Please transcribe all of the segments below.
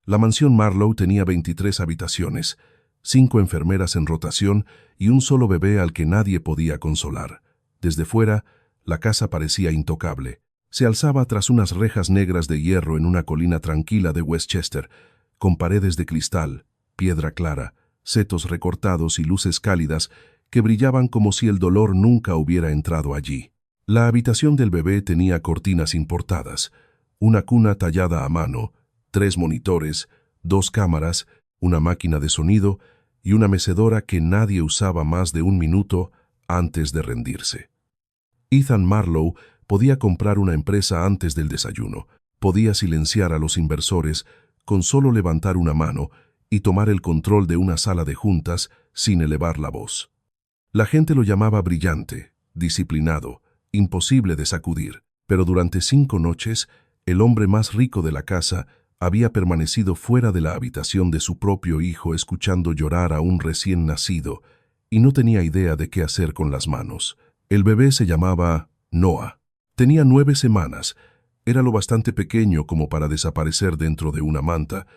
La mansión Marlowe tenía 23 habitaciones, 5 enfermeras en rotación y un solo bebé al que nadie podía consolar. Desde fuera, la casa parecía intocable. Se alzaba tras unas rejas negras de hierro en una colina tranquila de Westchester, con paredes de cristal, piedra clara, setos recortados y luces cálidas que brillaban como si el dolor nunca hubiera entrado allí. La habitación del bebé tenía cortinas importadas, una cuna tallada a mano, 3 monitores, 2 cámaras, una máquina de sonido y una mecedora que nadie usaba más de un minuto antes de rendirse. Ethan Marlowe podía comprar una empresa antes del desayuno, podía silenciar a los inversores con solo levantar una mano y tomar el control de una sala de juntas sin elevar la voz. La gente lo llamaba brillante, disciplinado, imposible de sacudir, pero durante 5 noches, el hombre más rico de la casa había permanecido fuera de la habitación de su propio hijo escuchando llorar a un recién nacido y no tenía idea de qué hacer con las manos. El bebé se llamaba Noah. Tenía 9 semanas, era lo bastante pequeño como para desaparecer dentro de una manta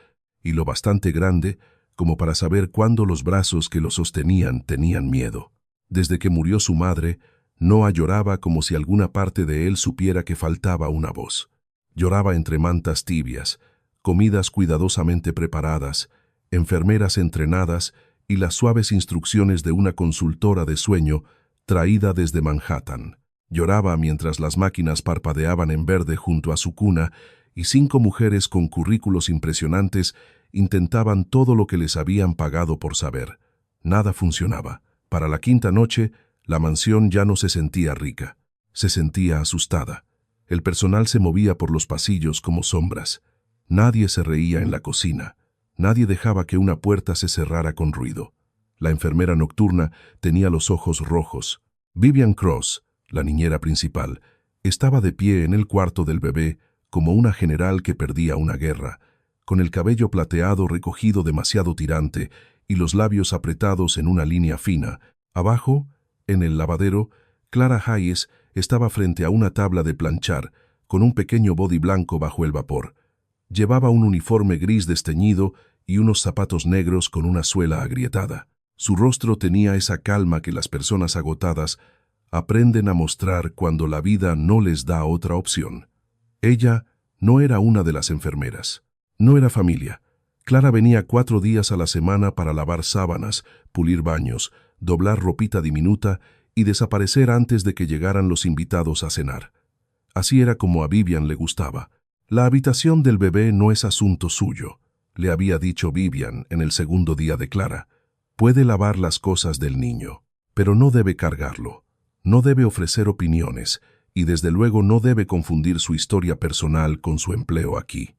y lo bastante grande como para saber cuándo los brazos que lo sostenían tenían miedo. Desde que murió su madre, Noah lloraba como si alguna parte de él supiera que faltaba una voz. Lloraba entre mantas tibias, comidas cuidadosamente preparadas, enfermeras entrenadas y las suaves instrucciones de una consultora de sueño traída desde Manhattan. Lloraba mientras las máquinas parpadeaban en verde junto a su cuna y 5 mujeres con currículos impresionantes intentaban todo lo que les habían pagado por saber. Nada funcionaba. Para la 5ª noche, la mansión ya no se sentía rica. Se sentía asustada. El personal se movía por los pasillos como sombras. Nadie se reía en la cocina. Nadie dejaba que una puerta se cerrara con ruido. La enfermera nocturna tenía los ojos rojos. Vivian Cross, la niñera principal, estaba de pie en el cuarto del bebé como una general que perdía una guerra, con el cabello plateado recogido demasiado tirante y los labios apretados en una línea fina. Abajo, en el lavadero, Clara Hayes estaba frente a una tabla de planchar, con un pequeño body blanco bajo el vapor. Llevaba un uniforme gris desteñido y unos zapatos negros con una suela agrietada. Su rostro tenía esa calma que las personas agotadas aprenden a mostrar cuando la vida no les da otra opción. Ella no era una de las enfermeras. No era familia. Clara venía 4 días a la semana para lavar sábanas, pulir baños, doblar ropita diminuta y desaparecer antes de que llegaran los invitados a cenar. Así era como a Vivian le gustaba. La habitación del bebé no es asunto suyo, le había dicho Vivian en el 2.º día de Clara. Puede lavar las cosas del niño, pero no debe cargarlo. No debe ofrecer opiniones y desde luego no debe confundir su historia personal con su empleo aquí.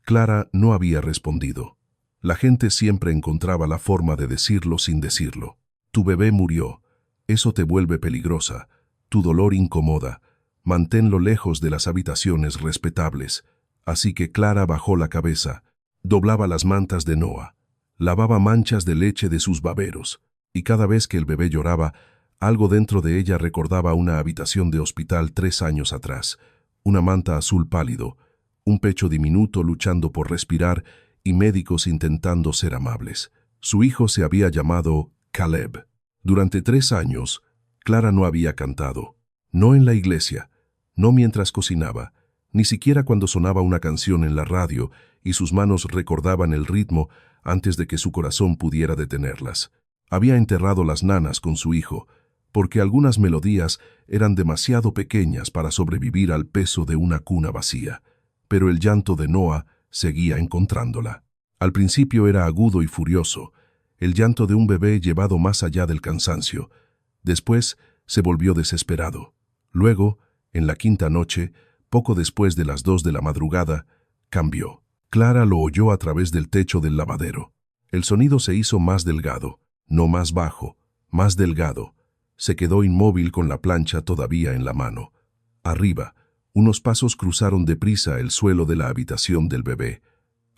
Clara no había respondido. La gente siempre encontraba la forma de decirlo sin decirlo. Tu bebé murió. Eso te vuelve peligrosa. Tu dolor incomoda. Manténlo lejos de las habitaciones respetables. Así que Clara bajó la cabeza, doblaba las mantas de Noah, lavaba manchas de leche de sus baberos, y cada vez que el bebé lloraba, algo dentro de ella recordaba una habitación de hospital 3 años atrás, una manta azul pálido, un pecho diminuto luchando por respirar y médicos intentando ser amables. Su hijo se había llamado Caleb. Durante 3 años, Clara no había cantado, no en la iglesia, no mientras cocinaba, ni siquiera cuando sonaba una canción en la radio y sus manos recordaban el ritmo antes de que su corazón pudiera detenerlas. Había enterrado las nanas con su hijo, porque algunas melodías eran demasiado pequeñas para sobrevivir al peso de una cuna vacía. Pero el llanto de Noah seguía encontrándola. Al principio era agudo y furioso, el llanto de un bebé llevado más allá del cansancio. Después se volvió desesperado. Luego, en la 5ª noche, poco después de las 2 de la madrugada, cambió. Clara lo oyó a través del techo del lavadero. El sonido se hizo más delgado, no más bajo, más delgado. Se quedó inmóvil con la plancha todavía en la mano. Arriba, unos pasos cruzaron deprisa el suelo de la habitación del bebé.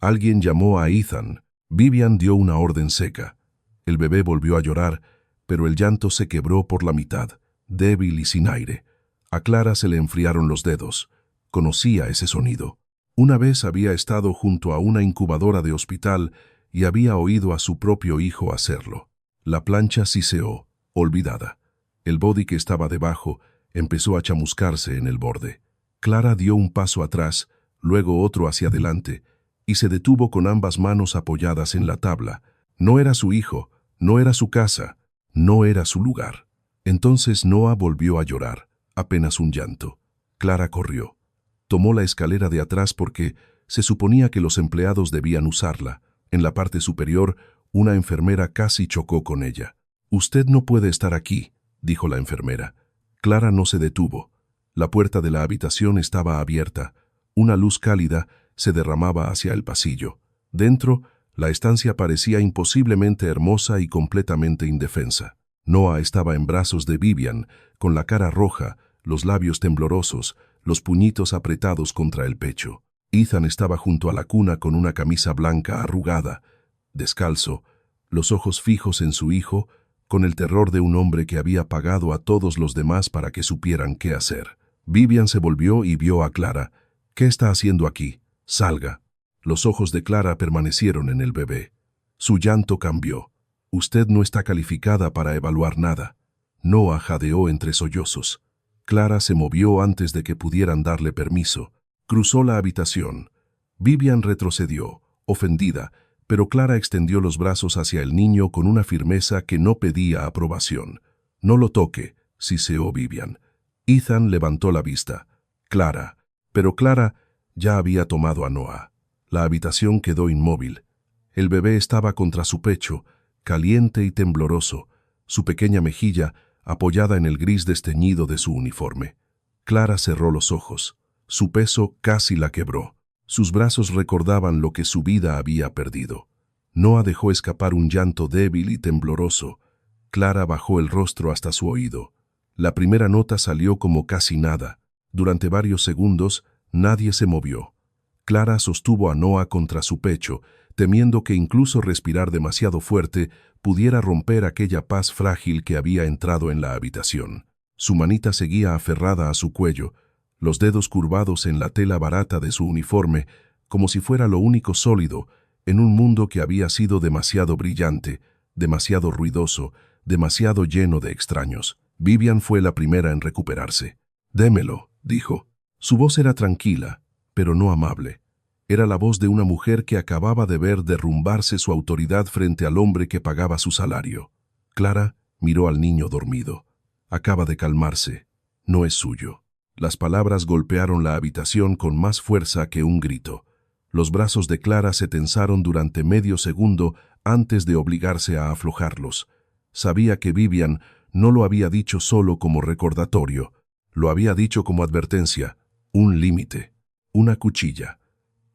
Alguien llamó a Ethan. Vivian dio una orden seca. El bebé volvió a llorar, pero el llanto se quebró por la mitad, débil y sin aire. A Clara se le enfriaron los dedos. Conocía ese sonido. Una vez había estado junto a una incubadora de hospital y había oído a su propio hijo hacerlo. La plancha siseó, olvidada. El body que estaba debajo empezó a chamuscarse en el borde. Clara dio un paso atrás, luego otro hacia adelante, y se detuvo con ambas manos apoyadas en la tabla. No era su hijo, no era su casa, no era su lugar. Entonces Noah volvió a llorar, apenas un llanto. Clara corrió. Tomó la escalera de atrás porque se suponía que los empleados debían usarla. En la parte superior, una enfermera casi chocó con ella. «Usted no puede estar aquí», dijo la enfermera. Clara no se detuvo. La puerta de la habitación estaba abierta. Una luz cálida se derramaba hacia el pasillo. Dentro, la estancia parecía imposiblemente hermosa y completamente indefensa. Noah estaba en brazos de Vivian, con la cara roja, los labios temblorosos, los puñitos apretados contra el pecho. Ethan estaba junto a la cuna con una camisa blanca arrugada, descalzo, los ojos fijos en su hijo, con el terror de un hombre que había pagado a todos los demás para que supieran qué hacer. Vivian se volvió y vio a Clara. «¿Qué está haciendo aquí? Salga». Los ojos de Clara permanecieron en el bebé. Su llanto cambió. «Usted no está calificada para evaluar nada». Noah jadeó entre sollozos. Clara se movió antes de que pudieran darle permiso. Cruzó la habitación. Vivian retrocedió, ofendida, pero Clara extendió los brazos hacia el niño con una firmeza que no pedía aprobación. «No lo toque», siseó Vivian. Ethan levantó la vista. «Clara». Pero Clara ya había tomado a Noah. La habitación quedó inmóvil. El bebé estaba contra su pecho, caliente y tembloroso, su pequeña mejilla apoyada en el gris desteñido de su uniforme. Clara cerró los ojos. Su peso casi la quebró. Sus brazos recordaban lo que su vida había perdido. Noah dejó escapar un llanto débil y tembloroso. Clara bajó el rostro hasta su oído. La primera nota salió como casi nada. Durante varios segundos, nadie se movió. Clara sostuvo a Noah contra su pecho, temiendo que incluso respirar demasiado fuerte pudiera romper aquella paz frágil que había entrado en la habitación. Su manita seguía aferrada a su cuello, los dedos curvados en la tela barata de su uniforme, como si fuera lo único sólido en un mundo que había sido demasiado brillante, demasiado ruidoso, demasiado lleno de extraños. Vivian fue la primera en recuperarse. «Démelo», dijo. Su voz era tranquila, pero no amable. Era la voz de una mujer que acababa de ver derrumbarse su autoridad frente al hombre que pagaba su salario. Clara miró al niño dormido. Acaba de calmarse. No es suyo. Las palabras golpearon la habitación con más fuerza que un grito. Los brazos de Clara se tensaron durante medio segundo antes de obligarse a aflojarlos. Sabía que Vivian no lo había dicho solo como recordatorio. Lo había dicho como advertencia, un límite, una cuchilla.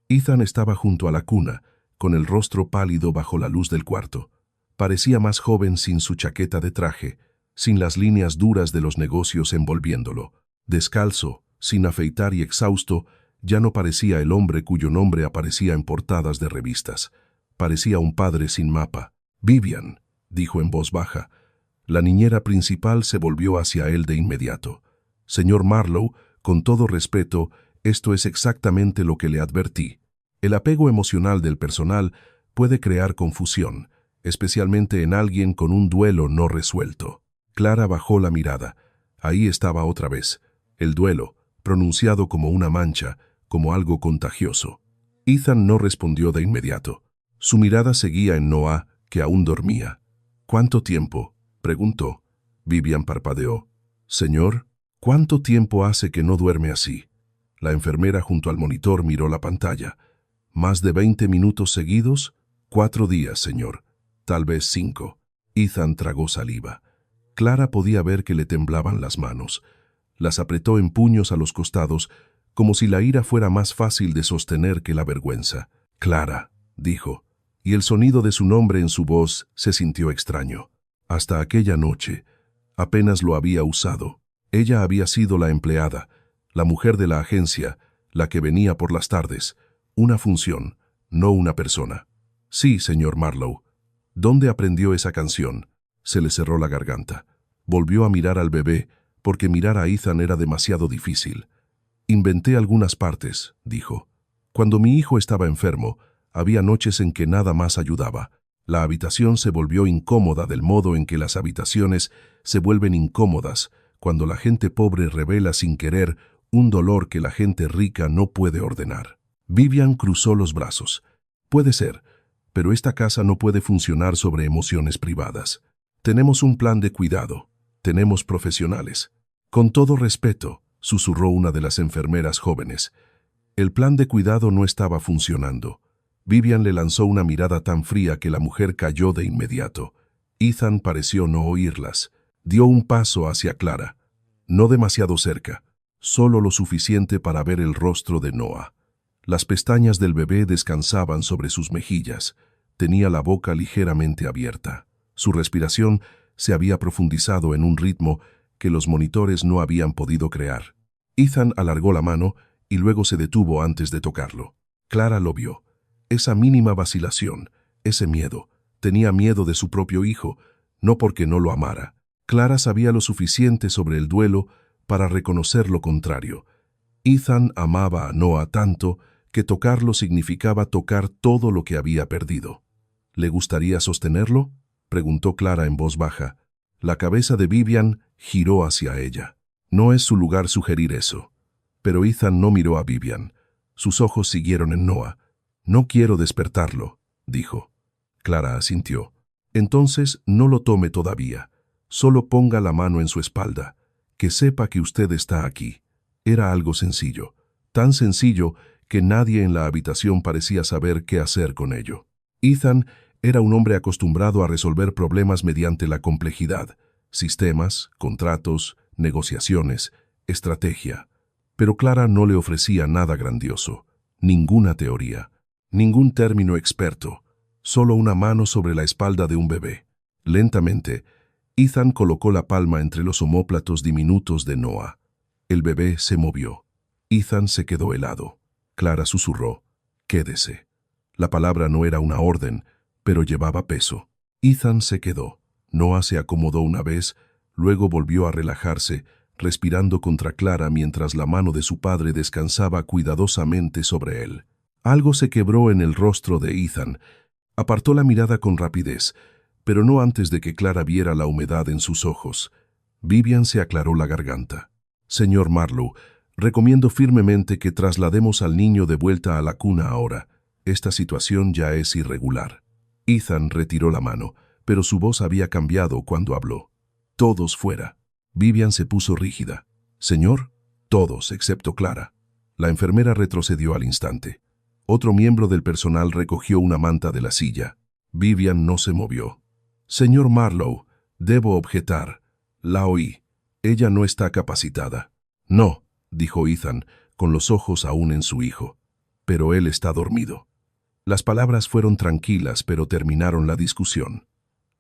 Ethan estaba junto a la cuna, con el rostro pálido bajo la luz del cuarto. Parecía más joven sin su chaqueta de traje, sin las líneas duras de los negocios envolviéndolo. Descalzo, sin afeitar y exhausto, ya no parecía el hombre cuyo nombre aparecía en portadas de revistas. Parecía un padre sin mapa. «Vivian», dijo en voz baja. La niñera principal se volvió hacia él de inmediato. «Señor Marlowe, con todo respeto, esto es exactamente lo que le advertí. El apego emocional del personal puede crear confusión, especialmente en alguien con un duelo no resuelto». Clara bajó la mirada. Ahí estaba otra vez. El duelo, pronunciado como una mancha, como algo contagioso. Ethan no respondió de inmediato. Su mirada seguía en Noah, que aún dormía. «¿Cuánto tiempo?», preguntó. Vivian parpadeó. «Señor, ¿cuánto tiempo hace que no duerme así?». La enfermera junto al monitor miró la pantalla. «¿Más de 20 minutos seguidos?». «4 días, señor. Tal vez 5». Ethan tragó saliva. Clara podía ver que le temblaban las manos. Las apretó en puños a los costados, como si la ira fuera más fácil de sostener que la vergüenza. «Clara», dijo, y el sonido de su nombre en su voz se sintió extraño. Hasta aquella noche, apenas lo había usado. Ella había sido la empleada, la mujer de la agencia, la que venía por las tardes. Una función, no una persona. «Sí, señor Marlowe». «¿Dónde aprendió esa canción?». Se le cerró la garganta. Volvió a mirar al bebé, porque mirar a Ethan era demasiado difícil. «Inventé algunas partes», dijo. Cuando mi hijo estaba enfermo, había noches en que nada más ayudaba. La habitación se volvió incómoda del modo en que las habitaciones se vuelven incómodas cuando la gente pobre revela sin querer un dolor que la gente rica no puede ordenar. Vivian cruzó los brazos. Puede ser, pero esta casa no puede funcionar sobre emociones privadas. Tenemos un plan de cuidado. Tenemos profesionales. Con todo respeto, susurró una de las enfermeras jóvenes. El plan de cuidado no estaba funcionando. Vivian le lanzó una mirada tan fría que la mujer cayó de inmediato. Ethan pareció no oírlas. Dio un paso hacia Clara. No demasiado cerca, solo lo suficiente para ver el rostro de Noah. Las pestañas del bebé descansaban sobre sus mejillas. Tenía la boca ligeramente abierta. Su respiración se había profundizado en un ritmo que los monitores no habían podido crear. Ethan alargó la mano y luego se detuvo antes de tocarlo. Clara lo vio. Esa mínima vacilación, ese miedo. Tenía miedo de su propio hijo, no porque no lo amara. Clara sabía lo suficiente sobre el duelo para reconocer lo contrario. Ethan amaba a Noah tanto que tocarlo significaba tocar todo lo que había perdido. ¿Le gustaría sostenerlo?, preguntó Clara en voz baja. La cabeza de Vivian giró hacia ella. No es su lugar sugerir eso. Pero Ethan no miró a Vivian. Sus ojos siguieron en Noah. No quiero despertarlo, dijo. Clara asintió. Entonces no lo tome todavía. Solo ponga la mano en su espalda. Que sepa que usted está aquí. Era algo sencillo. Tan sencillo que nadie en la habitación parecía saber qué hacer con ello. Ethan era un hombre acostumbrado a resolver problemas mediante la complejidad. Sistemas, contratos, negociaciones, estrategia. Pero Clara no le ofrecía nada grandioso. Ninguna teoría. Ningún término experto. Solo una mano sobre la espalda de un bebé. Lentamente, Ethan colocó la palma entre los omóplatos diminutos de Noah. El bebé se movió. Ethan se quedó helado. Clara susurró, «Quédese». La palabra no era una orden, pero llevaba peso. Ethan se quedó. Noah se acomodó una vez, luego volvió a relajarse, respirando contra Clara mientras la mano de su padre descansaba cuidadosamente sobre él. Algo se quebró en el rostro de Ethan. Apartó la mirada con rapidez, pero no antes de que Clara viera la humedad en sus ojos. Vivian se aclaró la garganta. «Señor Marlowe, recomiendo firmemente que traslademos al niño de vuelta a la cuna ahora. Esta situación ya es irregular». Ethan retiró la mano, pero su voz había cambiado cuando habló. «Todos fuera». Vivian se puso rígida. «Señor». «Todos, excepto Clara». La enfermera retrocedió al instante. Otro miembro del personal recogió una manta de la silla. Vivian no se movió. «Señor Marlowe, debo objetar. La oí. Ella no está capacitada». «No», dijo Ethan, con los ojos aún en su hijo. «Pero él está dormido». Las palabras fueron tranquilas, pero terminaron la discusión.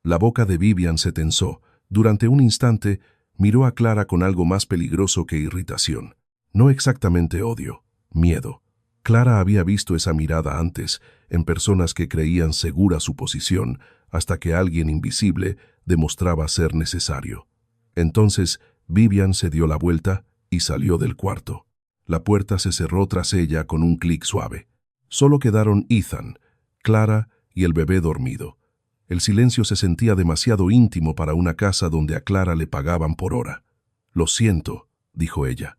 La boca de Vivian se tensó. Durante un instante, miró a Clara con algo más peligroso que irritación. No exactamente odio, miedo. Clara había visto esa mirada antes, en personas que creían segura su posición, hasta que alguien invisible demostraba ser necesario. Entonces, Vivian se dio la vuelta y salió del cuarto. La puerta se cerró tras ella con un clic suave. Solo quedaron Ethan, Clara y el bebé dormido. El silencio se sentía demasiado íntimo para una casa donde a Clara le pagaban por hora. «Lo siento», dijo ella.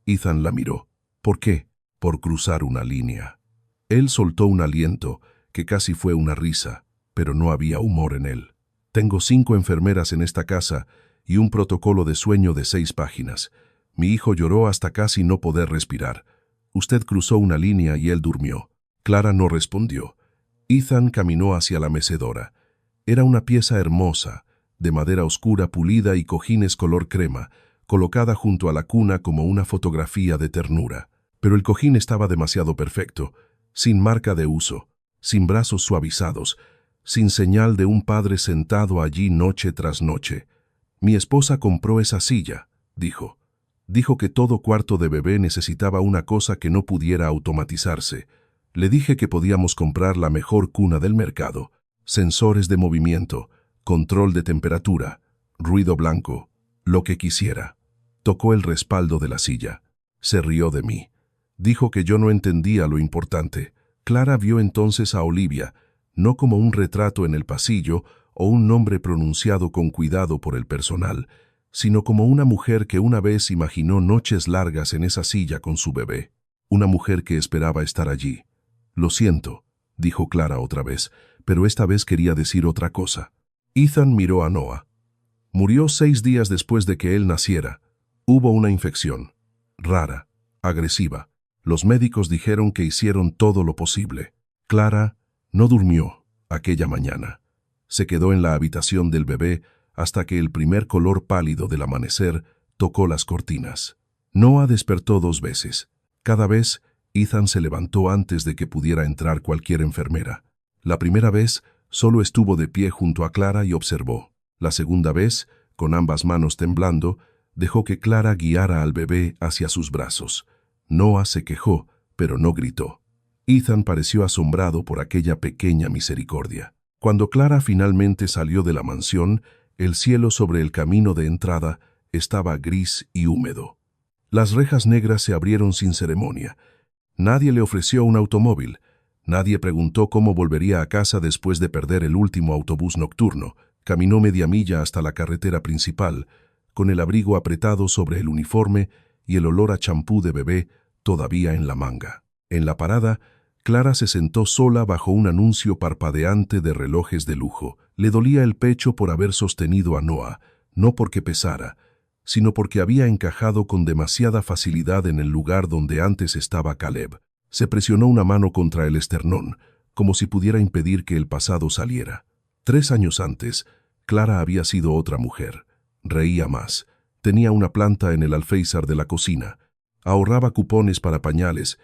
Ethan la miró. «¿Por qué?» «Por cruzar una línea». Él soltó un aliento, que casi fue una risa, pero no había humor en él. «Tengo 5 enfermeras en esta casa y un protocolo de sueño de 6 páginas. Mi hijo lloró hasta casi no poder respirar. Usted cruzó una línea y él durmió». Clara no respondió. Ethan caminó hacia la mecedora. Era una pieza hermosa, de madera oscura pulida y cojines color crema, colocada junto a la cuna como una fotografía de ternura. Pero el cojín estaba demasiado perfecto, sin marca de uso, sin brazos suavizados, sin señal de un padre sentado allí noche tras noche. «Mi esposa compró esa silla», dijo. Dijo que todo cuarto de bebé necesitaba una cosa que no pudiera automatizarse. Le dije que podíamos comprar la mejor cuna del mercado, sensores de movimiento, control de temperatura, ruido blanco, lo que quisiera. Tocó el respaldo de la silla. Se rió de mí. Dijo que yo no entendía lo importante. Clara vio entonces a Olivia, no como un retrato en el pasillo o un nombre pronunciado con cuidado por el personal, sino como una mujer que una vez imaginó noches largas en esa silla con su bebé. Una mujer que esperaba estar allí. «Lo siento», dijo Clara otra vez, pero esta vez quería decir otra cosa. Ethan miró a Noah. Murió 6 días después de que él naciera. Hubo una infección. Rara, agresiva. Los médicos dijeron que hicieron todo lo posible. Clara no durmió aquella mañana. Se quedó en la habitación del bebé hasta que el primer color pálido del amanecer tocó las cortinas. Noah despertó 2 veces. Cada vez, Ethan se levantó antes de que pudiera entrar cualquier enfermera. La primera vez, solo estuvo de pie junto a Clara y observó. La segunda vez, con ambas manos temblando, dejó que Clara guiara al bebé hacia sus brazos. Noah se quejó, pero no gritó. Ethan pareció asombrado por aquella pequeña misericordia. Cuando Clara finalmente salió de la mansión, el cielo sobre el camino de entrada estaba gris y húmedo. Las rejas negras se abrieron sin ceremonia. Nadie le ofreció un automóvil. Nadie preguntó cómo volvería a casa después de perder el último autobús nocturno. Caminó media milla hasta la carretera principal, con el abrigo apretado sobre el uniforme y el olor a champú de bebé todavía en la manga. En la parada, Clara se sentó sola bajo un anuncio parpadeante de relojes de lujo. Le dolía el pecho por haber sostenido a Noah, no porque pesara, sino porque había encajado con demasiada facilidad en el lugar donde antes estaba Caleb. Se presionó una mano contra el esternón, como si pudiera impedir que el pasado saliera. 3 años antes, Clara había sido otra mujer. Reía más. Tenía una planta en el alféizar de la cocina. Ahorraba cupones para pañales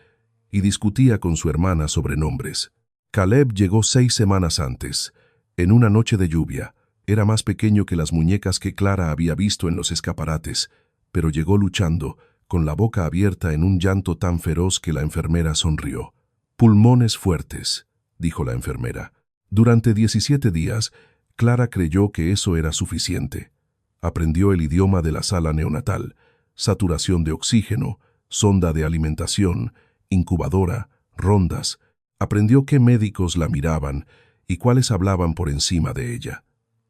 y discutía con su hermana sobre nombres. Caleb llegó 6 semanas antes, en una noche de lluvia. Era más pequeño que las muñecas que Clara había visto en los escaparates, pero llegó luchando, con la boca abierta en un llanto tan feroz que la enfermera sonrió. «Pulmones fuertes», dijo la enfermera. Durante 17 días, Clara creyó que eso era suficiente. Aprendió el idioma de la sala neonatal, saturación de oxígeno, sonda de alimentación, incubadora, rondas. Aprendió qué médicos la miraban y cuáles hablaban por encima de ella.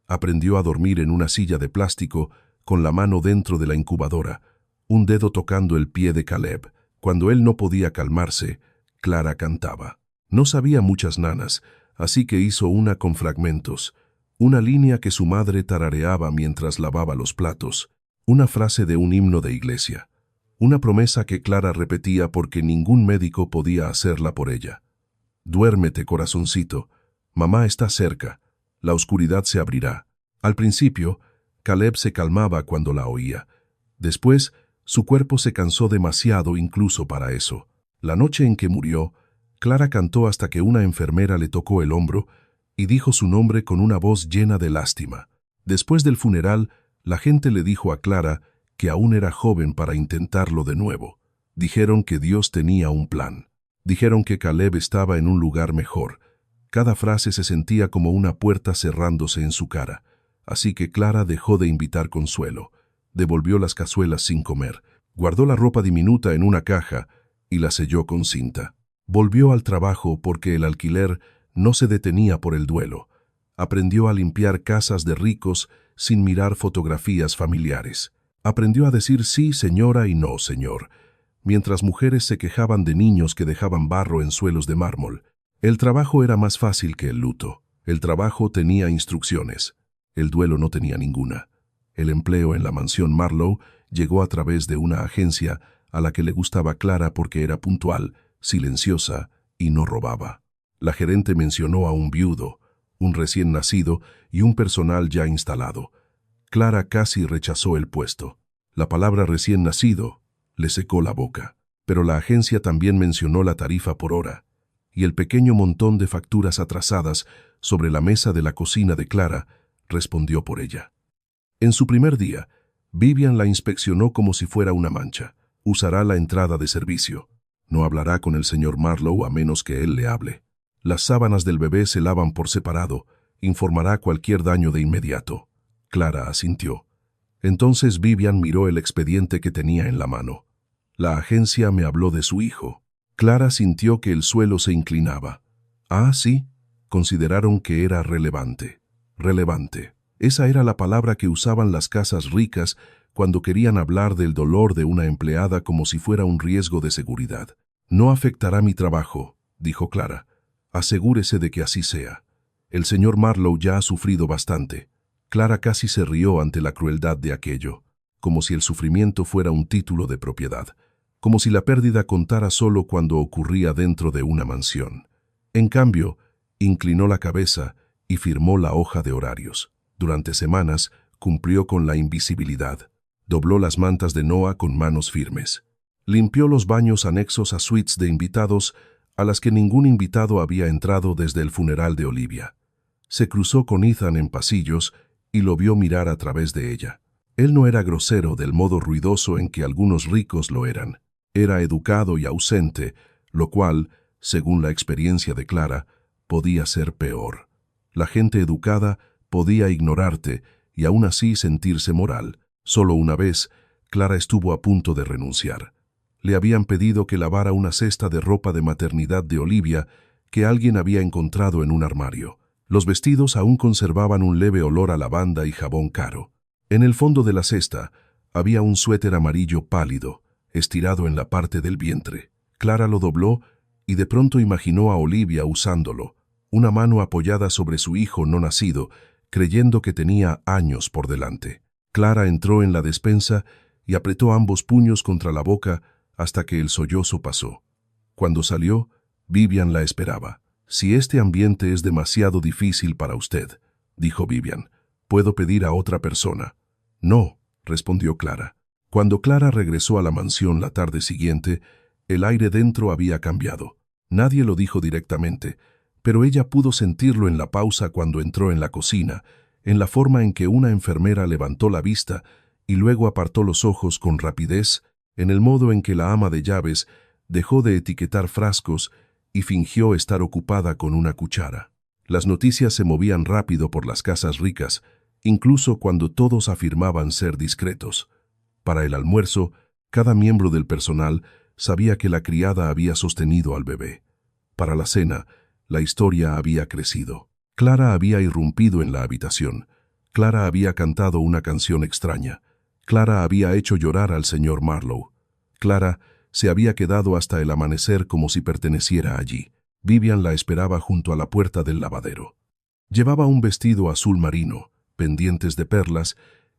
Aprendió a dormir en una silla de plástico con la mano dentro de la incubadora, un dedo tocando el pie de Caleb. Cuando él no podía calmarse, Clara cantaba. No sabía muchas nanas, así que hizo una con fragmentos, una línea que su madre tarareaba mientras lavaba los platos, una frase de un himno de iglesia, una promesa que Clara repetía porque ningún médico podía hacerla por ella. «Duérmete, corazoncito, mamá está cerca, la oscuridad se abrirá». Al principio, Caleb se calmaba cuando la oía. Después, su cuerpo se cansó demasiado incluso para eso. La noche en que murió, Clara cantó hasta que una enfermera le tocó el hombro y dijo su nombre con una voz llena de lástima. Después del funeral, la gente le dijo a Clara que aún era joven para intentarlo de nuevo. Dijeron que Dios tenía un plan. Dijeron que Caleb estaba en un lugar mejor. Cada frase se sentía como una puerta cerrándose en su cara. Así que Clara dejó de invitar consuelo. Devolvió las cazuelas sin comer. Guardó la ropa diminuta en una caja y la selló con cinta. Volvió al trabajo porque el alquiler no se detenía por el duelo. Aprendió a limpiar casas de ricos sin mirar fotografías familiares. Aprendió a decir sí, señora, y no, señor, mientras mujeres se quejaban de niños que dejaban barro en suelos de mármol. El trabajo era más fácil que el luto. El trabajo tenía instrucciones. El duelo no tenía ninguna. El empleo en la mansión Marlowe llegó a través de una agencia a la que le gustaba Clara porque era puntual, silenciosa y no robaba. La gerente mencionó a un viudo, un recién nacido y un personal ya instalado. Clara casi rechazó el puesto. La palabra recién nacido le secó la boca. Pero la agencia también mencionó la tarifa por hora y el pequeño montón de facturas atrasadas sobre la mesa de la cocina de Clara respondió por ella. En su primer día, Vivian la inspeccionó como si fuera una mancha. Usará la entrada de servicio. No hablará con el señor Marlowe a menos que él le hable. Las sábanas del bebé se lavan por separado. Informará cualquier daño de inmediato. Clara asintió. Entonces Vivian miró el expediente que tenía en la mano. La agencia me habló de su hijo. Clara sintió que el suelo se inclinaba. Ah, sí, consideraron que era relevante. Relevante. Esa era la palabra que usaban las casas ricas cuando querían hablar del dolor de una empleada como si fuera un riesgo de seguridad. No afectará mi trabajo, dijo Clara. Asegúrese de que así sea. El señor Marlowe ya ha sufrido bastante. Clara casi se rió ante la crueldad de aquello, como si el sufrimiento fuera un título de propiedad, como si la pérdida contara solo cuando ocurría dentro de una mansión. En cambio, inclinó la cabeza y firmó la hoja de horarios. Durante semanas cumplió con la invisibilidad. Dobló las mantas de Noah con manos firmes. Limpió los baños anexos a suites de invitados a las que ningún invitado había entrado desde el funeral de Olivia. Se cruzó con Ethan en pasillos y lo vio mirar a través de ella. Él no era grosero del modo ruidoso en que algunos ricos lo eran. Era educado y ausente, lo cual, según la experiencia de Clara, podía ser peor. La gente educada podía ignorarte y aún así sentirse moral. Solo una vez, Clara estuvo a punto de renunciar. Le habían pedido que lavara una cesta de ropa de maternidad de Olivia que alguien había encontrado en un armario. Los vestidos aún conservaban un leve olor a lavanda y jabón caro. En el fondo de la cesta había un suéter amarillo pálido, estirado en la parte del vientre. Clara lo dobló y de pronto imaginó a Olivia usándolo, una mano apoyada sobre su hijo no nacido, creyendo que tenía años por delante. Clara entró en la despensa y apretó ambos puños contra la boca hasta que el sollozo pasó. Cuando salió, Vivian la esperaba. «Si este ambiente es demasiado difícil para usted», dijo Vivian, «puedo pedir a otra persona». «No», respondió Clara. Cuando Clara regresó a la mansión la tarde siguiente, el aire dentro había cambiado. Nadie lo dijo directamente, pero ella pudo sentirlo en la pausa cuando entró en la cocina, en la forma en que una enfermera levantó la vista y luego apartó los ojos con rapidez, en el modo en que la ama de llaves dejó de etiquetar frascos y fingió estar ocupada con una cuchara. Las noticias se movían rápido por las casas ricas, incluso cuando todos afirmaban ser discretos. Para el almuerzo, cada miembro del personal sabía que la criada había sostenido al bebé. Para la cena, la historia había crecido. Clara había irrumpido en la habitación. Clara había cantado una canción extraña. Clara había hecho llorar al señor Marlowe. Clara se había quedado hasta el amanecer como si perteneciera allí. Vivian la esperaba junto a la puerta del lavadero. Llevaba un vestido azul marino, pendientes de perlas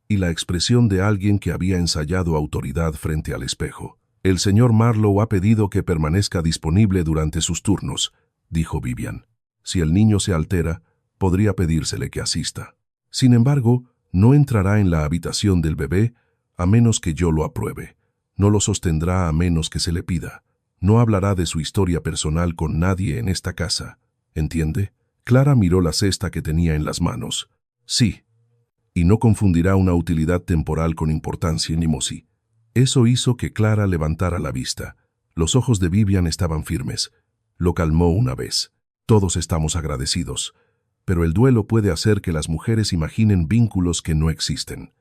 y la expresión de alguien que había ensayado autoridad frente al espejo. «El señor Marlowe ha pedido que permanezca disponible durante sus turnos», dijo Vivian. «Si el niño se altera, podría pedírsele que asista. Sin embargo, no entrará en la habitación del bebé a menos que yo lo apruebe. No lo sostendrá a menos que se le pida. No hablará de su historia personal con nadie en esta casa. ¿Entiende?» Clara miró la cesta que tenía en las manos. «Sí. Y no confundirá una utilidad temporal con importancia ni mosí». Eso hizo que Clara levantara la vista. Los ojos de Vivian estaban firmes. Lo calmó una vez. «Todos estamos agradecidos. Pero el duelo puede hacer que las mujeres imaginen vínculos que no existen.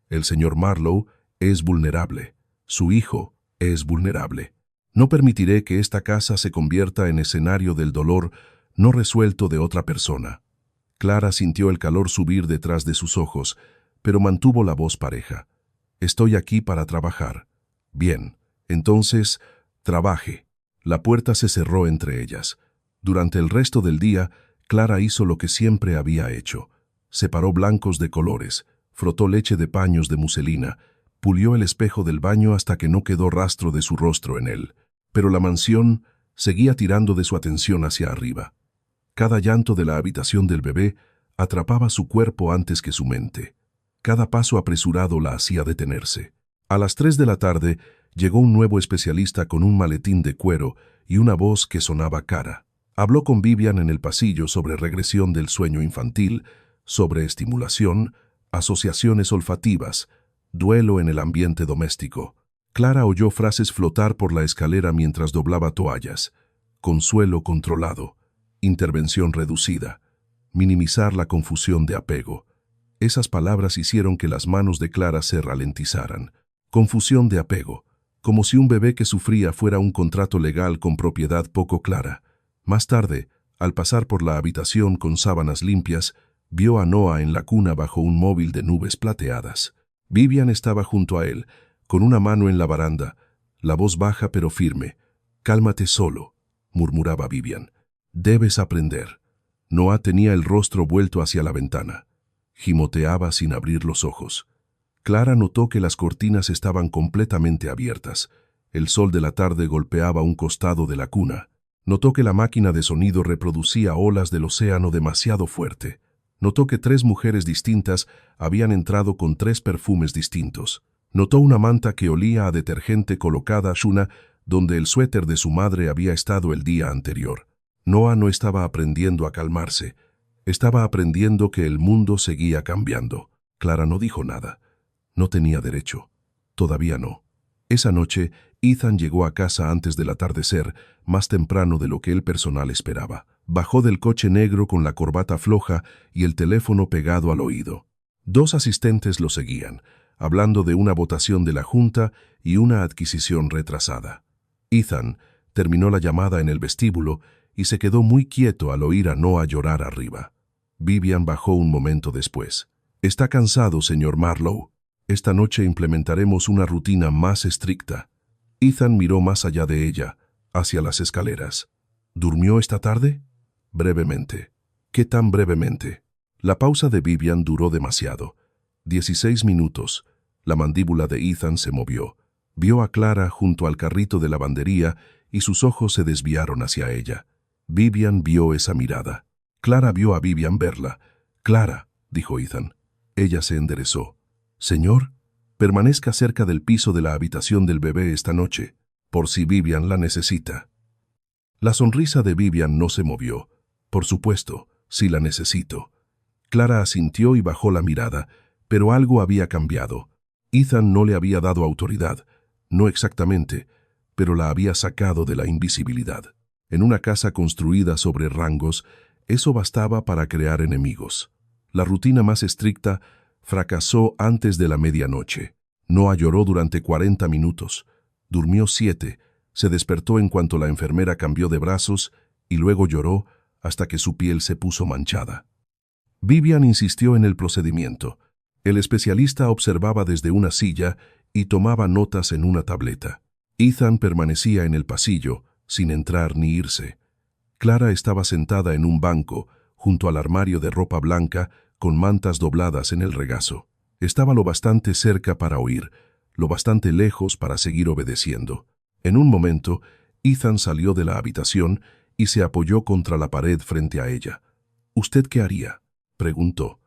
El señor Marlowe es vulnerable. Su hijo es vulnerable. No permitiré que esta casa se convierta en escenario del dolor no resuelto de otra persona». Clara sintió el calor subir detrás de sus ojos, pero mantuvo la voz pareja. «Estoy aquí para trabajar». «Bien, entonces, trabaje». La puerta se cerró entre ellas. Durante el resto del día, Clara hizo lo que siempre había hecho. Separó blancos de colores, frotó leche de paños de muselina, pulió el espejo del baño hasta que no quedó rastro de su rostro en él. Pero la mansión seguía tirando de su atención hacia arriba. Cada llanto de la habitación del bebé atrapaba su cuerpo antes que su mente. Cada paso apresurado la hacía detenerse. A las 3 de la tarde llegó un nuevo especialista con un maletín de cuero y una voz que sonaba cara. Habló con Vivian en el pasillo sobre regresión del sueño infantil, sobre estimulación, asociaciones olfativas, duelo en el ambiente doméstico. Clara oyó frases flotar por la escalera mientras doblaba toallas. Consuelo controlado, intervención reducida, minimizar la confusión de apego. Esas palabras hicieron que las manos de Clara se ralentizaran. Confusión de apego. como si un bebé que sufría fuera un contrato legal con propiedad poco clara. Más tarde, al pasar por la habitación con sábanas limpias, vio a Noah en la cuna bajo un móvil de nubes plateadas. Vivian estaba junto a él, con una mano en la baranda, la voz baja pero firme. «Cálmate solo», murmuraba Vivian. «Debes aprender». Noah tenía el rostro vuelto hacia la ventana. Gimoteaba sin abrir los ojos. Clara notó que las cortinas estaban completamente abiertas. El sol de la tarde golpeaba un costado de la cuna. Notó que la máquina de sonido reproducía olas del océano demasiado fuerte. Notó que 3 mujeres distintas habían entrado con 3 perfumes distintos. Notó una manta que olía a detergente colocada a Shuna, donde el suéter de su madre había estado el día anterior. Noah no estaba aprendiendo a calmarse. Estaba aprendiendo que el mundo seguía cambiando. Clara no dijo nada. No tenía derecho. Todavía no. Esa noche, Ethan llegó a casa antes del atardecer, más temprano de lo que el personal esperaba. Bajó del coche negro con la corbata floja y el teléfono pegado al oído. 2 asistentes lo seguían, hablando de una votación de la Junta y una adquisición retrasada. Ethan terminó la llamada en el vestíbulo y se quedó muy quieto al oír a Noah llorar arriba. Vivian bajó un momento después. «Está cansado, señor Marlowe. Esta noche implementaremos una rutina más estricta». Ethan miró más allá de ella, hacia las escaleras. «¿Durmió esta tarde?» «Brevemente». «¿Qué tan brevemente?» La pausa de Vivian duró demasiado. 16 minutos. La mandíbula de Ethan se movió. Vio a Clara junto al carrito de lavandería y sus ojos se desviaron hacia ella. Vivian vio esa mirada. Clara vio a Vivian verla. «Clara», dijo Ethan. Ella se enderezó. «Señor, permanezca cerca del piso de la habitación del bebé esta noche, por si Vivian la necesita». La sonrisa de Vivian no se movió. «Por supuesto, si la necesito». Clara asintió y bajó la mirada, pero algo había cambiado. Ethan no le había dado autoridad, no exactamente, pero la había sacado de la invisibilidad. En una casa construida sobre rangos, eso bastaba para crear enemigos. La rutina más estricta fracasó antes de la medianoche. Noah lloró durante 40 minutos. Durmió 7, se despertó en cuanto la enfermera cambió de brazos y luego lloró hasta que su piel se puso manchada. Vivian insistió en el procedimiento. El especialista observaba desde una silla y tomaba notas en una tableta. Ethan permanecía en el pasillo, sin entrar ni irse. Clara estaba sentada en un banco, junto al armario de ropa blanca, con mantas dobladas en el regazo. Estaba lo bastante cerca para oír, lo bastante lejos para seguir obedeciendo. En un momento, Ethan salió de la habitación y se apoyó contra la pared frente a ella. «¿Usted qué haría?», preguntó.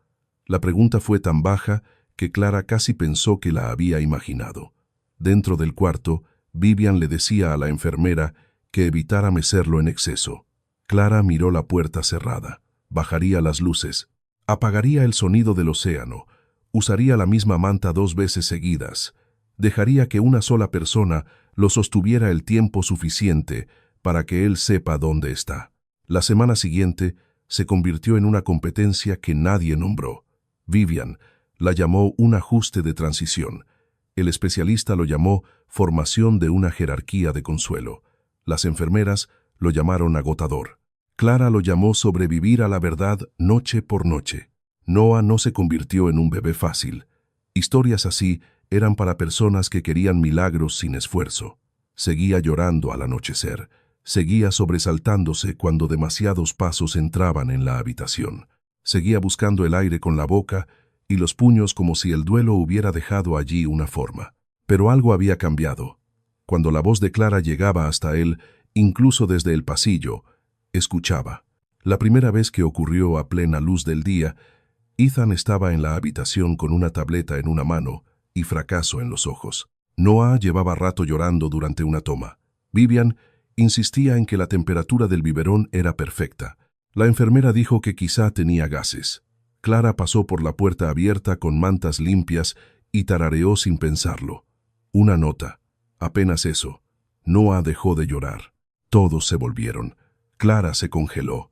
La pregunta fue tan baja que Clara casi pensó que la había imaginado. Dentro del cuarto, Vivian le decía a la enfermera que evitara mecerlo en exceso. Clara miró la puerta cerrada. Bajaría las luces. Apagaría el sonido del océano. Usaría la misma manta 2 veces seguidas. Dejaría que una sola persona lo sostuviera el tiempo suficiente para que él sepa dónde está. La semana siguiente se convirtió en una competencia que nadie nombró. Vivian la llamó un ajuste de transición. El especialista lo llamó formación de una jerarquía de consuelo. Las enfermeras lo llamaron agotador. Clara lo llamó sobrevivir a la verdad noche por noche. Noah no se convirtió en un bebé fácil. Historias así eran para personas que querían milagros sin esfuerzo. Seguía llorando al anochecer. Seguía sobresaltándose cuando demasiados pasos entraban en la habitación. Seguía buscando el aire con la boca y los puños como si el duelo hubiera dejado allí una forma. Pero algo había cambiado. Cuando la voz de Clara llegaba hasta él, incluso desde el pasillo, escuchaba. La primera vez que ocurrió a plena luz del día, Ethan estaba en la habitación con una tableta en una mano y fracaso en los ojos. Noah llevaba rato llorando durante una toma. Vivian insistía en que la temperatura del biberón era perfecta. La enfermera dijo que quizá tenía gases. Clara pasó por la puerta abierta con mantas limpias y tarareó sin pensarlo. Una nota. Apenas eso. Noah dejó de llorar. Todos se volvieron. Clara se congeló.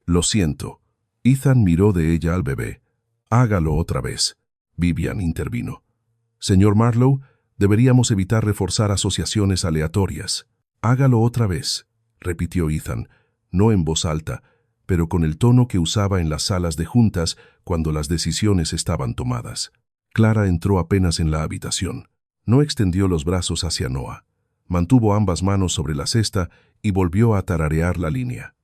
«Lo siento». Ethan miró de ella al bebé. «Hágalo otra vez». Vivian intervino. «Señor Marlowe, Deberíamos evitar reforzar asociaciones aleatorias. Hágalo otra vez, repitió Ethan, no en voz alta, pero con el tono que usaba en las salas de juntas cuando las decisiones estaban tomadas. Clara entró apenas en la habitación. No extendió los brazos hacia Noah. Mantuvo ambas manos sobre la cesta y volvió a tararear la línea.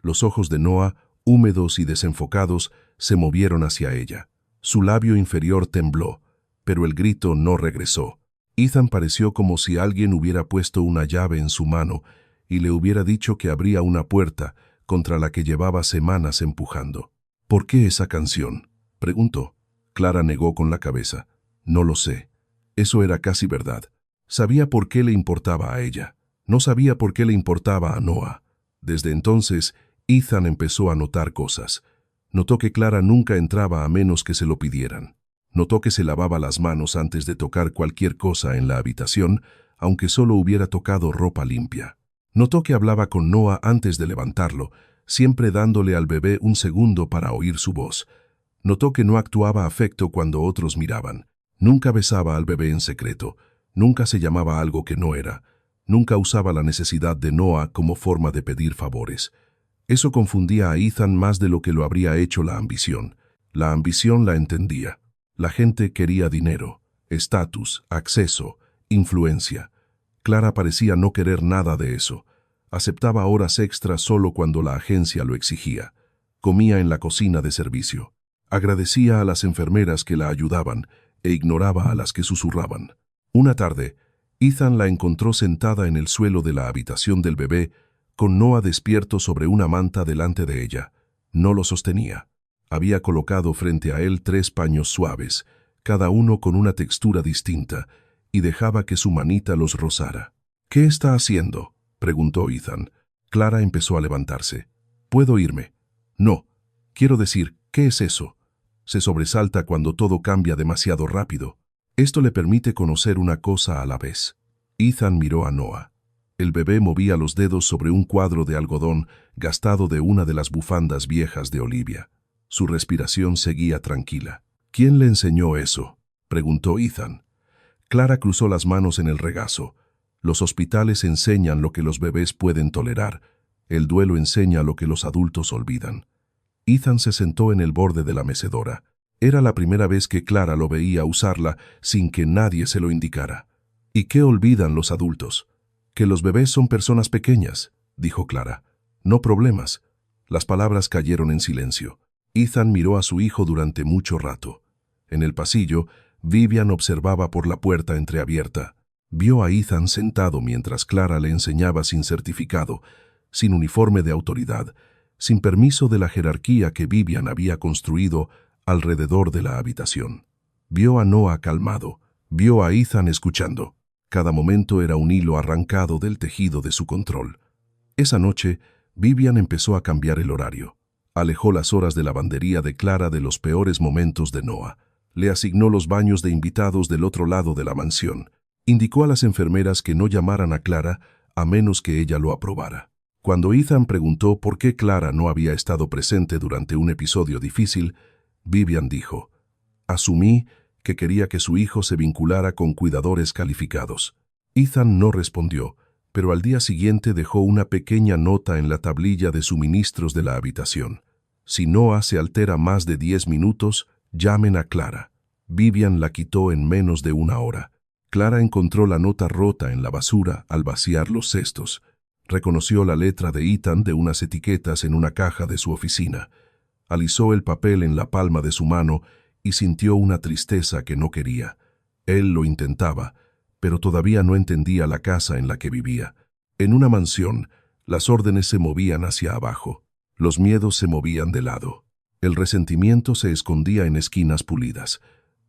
Los ojos de Noah, húmedos y desenfocados, se movieron hacia ella. Su labio inferior tembló, pero el grito no regresó. Ethan pareció como si alguien hubiera puesto una llave en su mano y le hubiera dicho que abría una puerta contra la que llevaba semanas empujando. ¿Por qué esa canción?, preguntó. Clara negó con la cabeza. No lo sé. Eso era casi verdad. Sabía por qué le importaba a ella. No sabía por qué le importaba a Noah. Desde entonces, Ethan empezó a notar cosas. Notó que Clara nunca entraba a menos que se lo pidieran. Notó que se lavaba las manos antes de tocar cualquier cosa en la habitación, aunque solo hubiera tocado ropa limpia. Notó que hablaba con Noah antes de levantarlo, siempre dándole al bebé un segundo para oír su voz. Notó que no actuaba afecto cuando otros miraban. Nunca besaba al bebé en secreto. Nunca se llamaba algo que no era. Nunca usaba la necesidad de Noah como forma de pedir favores. Eso confundía a Ethan más de lo que lo habría hecho la ambición. La ambición la entendía. La gente quería dinero, estatus, acceso, influencia. Clara parecía no querer nada de eso. Aceptaba horas extras solo cuando la agencia lo exigía. Comía en la cocina de servicio. Agradecía a las enfermeras que la ayudaban e ignoraba a las que susurraban. Una tarde, Ethan la encontró sentada en el suelo de la habitación del bebé, con Noah despierto sobre una manta delante de ella. No lo sostenía. Había colocado frente a él 3 paños suaves, cada uno con una textura distinta, y dejaba que su manita los rozara. «¿Qué está haciendo?», preguntó Ethan. Clara empezó a levantarse. «¿Puedo irme?». «No. Quiero decir, ¿qué es eso?». Se sobresalta cuando todo cambia demasiado rápido. Esto le permite conocer una cosa a la vez. Ethan miró a Noah. El bebé movía los dedos sobre un cuadro de algodón gastado de una de las bufandas viejas de Olivia. Su respiración seguía tranquila. «¿Quién le enseñó eso?», preguntó Ethan. Clara cruzó las manos en el regazo. Los hospitales enseñan lo que los bebés pueden tolerar. El duelo enseña lo que los adultos olvidan. Ethan se sentó en el borde de la mecedora. Era la primera vez que Clara lo veía usarla sin que nadie se lo indicara. «¿Y qué olvidan los adultos?». «Que los bebés son personas pequeñas», dijo Clara. «No problemas». Las palabras cayeron en silencio. Ethan miró a su hijo durante mucho rato. En el pasillo, Vivian observaba por la puerta entreabierta. Vio a Ethan sentado mientras Clara le enseñaba sin certificado, sin uniforme de autoridad, sin permiso de la jerarquía que Vivian había construido alrededor de la habitación. Vio a Noah calmado, vio a Ethan escuchando. Cada momento era un hilo arrancado del tejido de su control. Esa noche, Vivian empezó a cambiar el horario. Alejó las horas de lavandería de Clara de los peores momentos de Noah. Le asignó los baños de invitados del otro lado de la mansión. Indicó a las enfermeras que no llamaran a Clara a menos que ella lo aprobara. Cuando Ethan preguntó por qué Clara no había estado presente durante un episodio difícil, Vivian dijo: «Asumí que quería que su hijo se vinculara con cuidadores calificados». Ethan no respondió, pero al día siguiente dejó una pequeña nota en la tablilla de suministros de la habitación. «Si Noah se altera más de 10 minutos, llamen a Clara». Vivian la quitó en menos de una hora. Clara encontró la nota rota en la basura al vaciar los cestos. Reconoció la letra de Ethan de unas etiquetas en una caja de su oficina. Alisó el papel en la palma de su mano y sintió una tristeza que no quería. Él lo intentaba, pero todavía no entendía la casa en la que vivía. En una mansión, las órdenes se movían hacia abajo. Los miedos se movían de lado. El resentimiento se escondía en esquinas pulidas.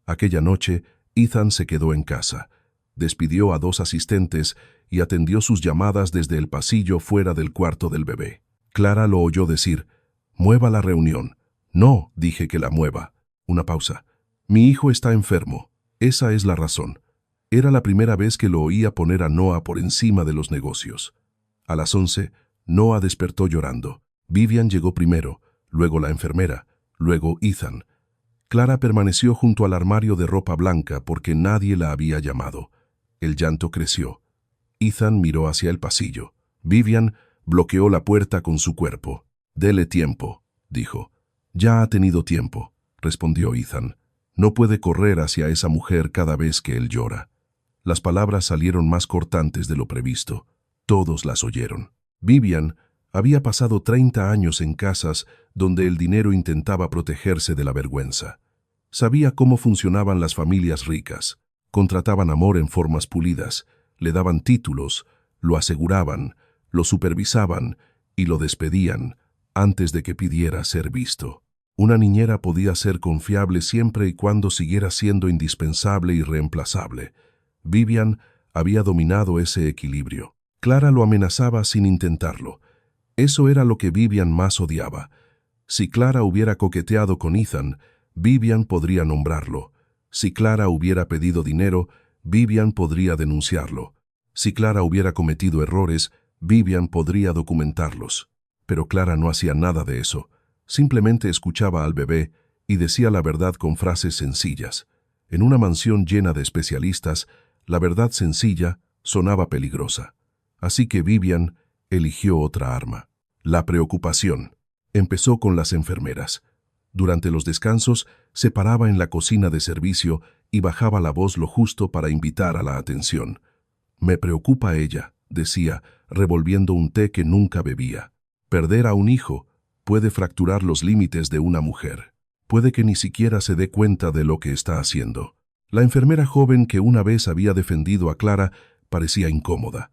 Aquella noche, Ethan se quedó en casa. Despidió a 2 asistentes y atendió sus llamadas desde el pasillo fuera del cuarto del bebé. Clara lo oyó decir: «Mueva la reunión». «No, dije que la mueva». Una pausa. «Mi hijo está enfermo. Esa es la razón». Era la primera vez que lo oía poner a Noah por encima de los negocios. A las 11, Noah despertó llorando. Vivian llegó primero, luego la enfermera, luego Ethan. Clara permaneció junto al armario de ropa blanca porque nadie la había llamado. El llanto creció. Ethan miró hacia el pasillo. Vivian bloqueó la puerta con su cuerpo. «Dele tiempo», dijo. «Ya ha tenido tiempo», respondió Ethan. «No puede correr hacia esa mujer cada vez que él llora». Las palabras salieron más cortantes de lo previsto. Todos las oyeron. Vivian había pasado 30 años en casas donde el dinero intentaba protegerse de la vergüenza. Sabía cómo funcionaban las familias ricas. Contrataban amor en formas pulidas, le daban títulos, lo aseguraban, lo supervisaban y lo despedían antes de que pidiera ser visto. Una niñera podía ser confiable siempre y cuando siguiera siendo indispensable y reemplazable. Vivian había dominado ese equilibrio. Clara lo amenazaba sin intentarlo. Eso era lo que Vivian más odiaba. Si Clara hubiera coqueteado con Ethan, Vivian podría nombrarlo. Si Clara hubiera pedido dinero, Vivian podría denunciarlo. Si Clara hubiera cometido errores, Vivian podría documentarlos. Pero Clara no hacía nada de eso. Simplemente escuchaba al bebé y decía la verdad con frases sencillas. En una mansión llena de especialistas, la verdad sencilla sonaba peligrosa. Así que Vivian eligió otra arma. La preocupación. Empezó con las enfermeras. Durante los descansos, se paraba en la cocina de servicio y bajaba la voz lo justo para invitar a la atención. «Me preocupa ella», decía, revolviendo un té que nunca bebía. «Perder a un hijo puede fracturar los límites de una mujer. Puede que ni siquiera se dé cuenta de lo que está haciendo». La enfermera joven que una vez había defendido a Clara parecía incómoda.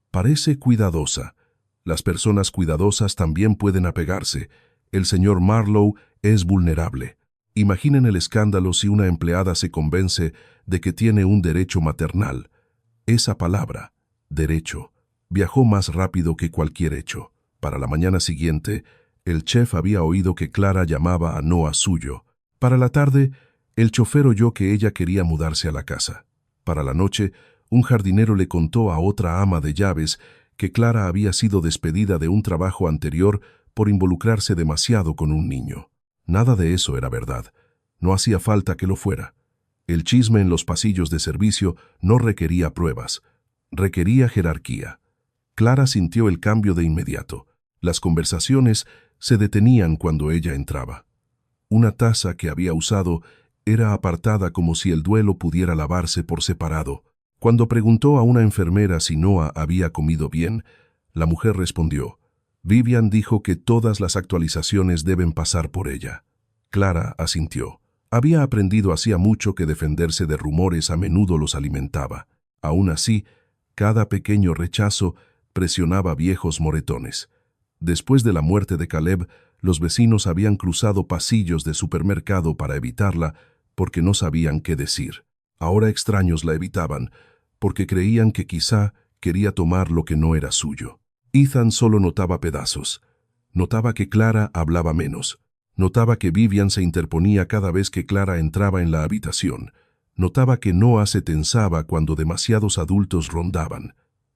«Parece cuidadosa. Las personas cuidadosas también pueden apegarse. El señor Marlowe es vulnerable. Imaginen el escándalo si una empleada se convence de que tiene un derecho maternal». Esa palabra, derecho, viajó más rápido que cualquier hecho. Para la mañana siguiente, el chef había oído que Clara llamaba a Noah suyo. Para la tarde, el chofer oyó que ella quería mudarse a la casa. Para la noche, un jardinero le contó a otra ama de llaves que Clara había sido despedida de un trabajo anterior por involucrarse demasiado con un niño. Nada de eso era verdad. No hacía falta que lo fuera. El chisme en los pasillos de servicio no requería pruebas. Requería jerarquía. Clara sintió el cambio de inmediato. Las conversaciones se detenían cuando ella entraba. Una taza que había usado era apartada como si el duelo pudiera lavarse por separado. Cuando preguntó a una enfermera si Noah había comido bien, la mujer respondió. Vivian dijo que todas las actualizaciones deben pasar por ella. Clara asintió. Había aprendido hacía mucho que defenderse de rumores a menudo los alimentaba. Aún así, cada pequeño rechazo presionaba viejos moretones. Después de la muerte de Caleb, los vecinos habían cruzado pasillos de supermercado para evitarla porque no sabían qué decir. Ahora extraños la evitaban porque creían que quizá quería tomar lo que no era suyo. Ethan solo notaba pedazos. Notaba que Clara hablaba menos. Notaba que Vivian se interponía cada vez que Clara entraba en la habitación. Notaba que Noah se tensaba cuando demasiados adultos rondaban.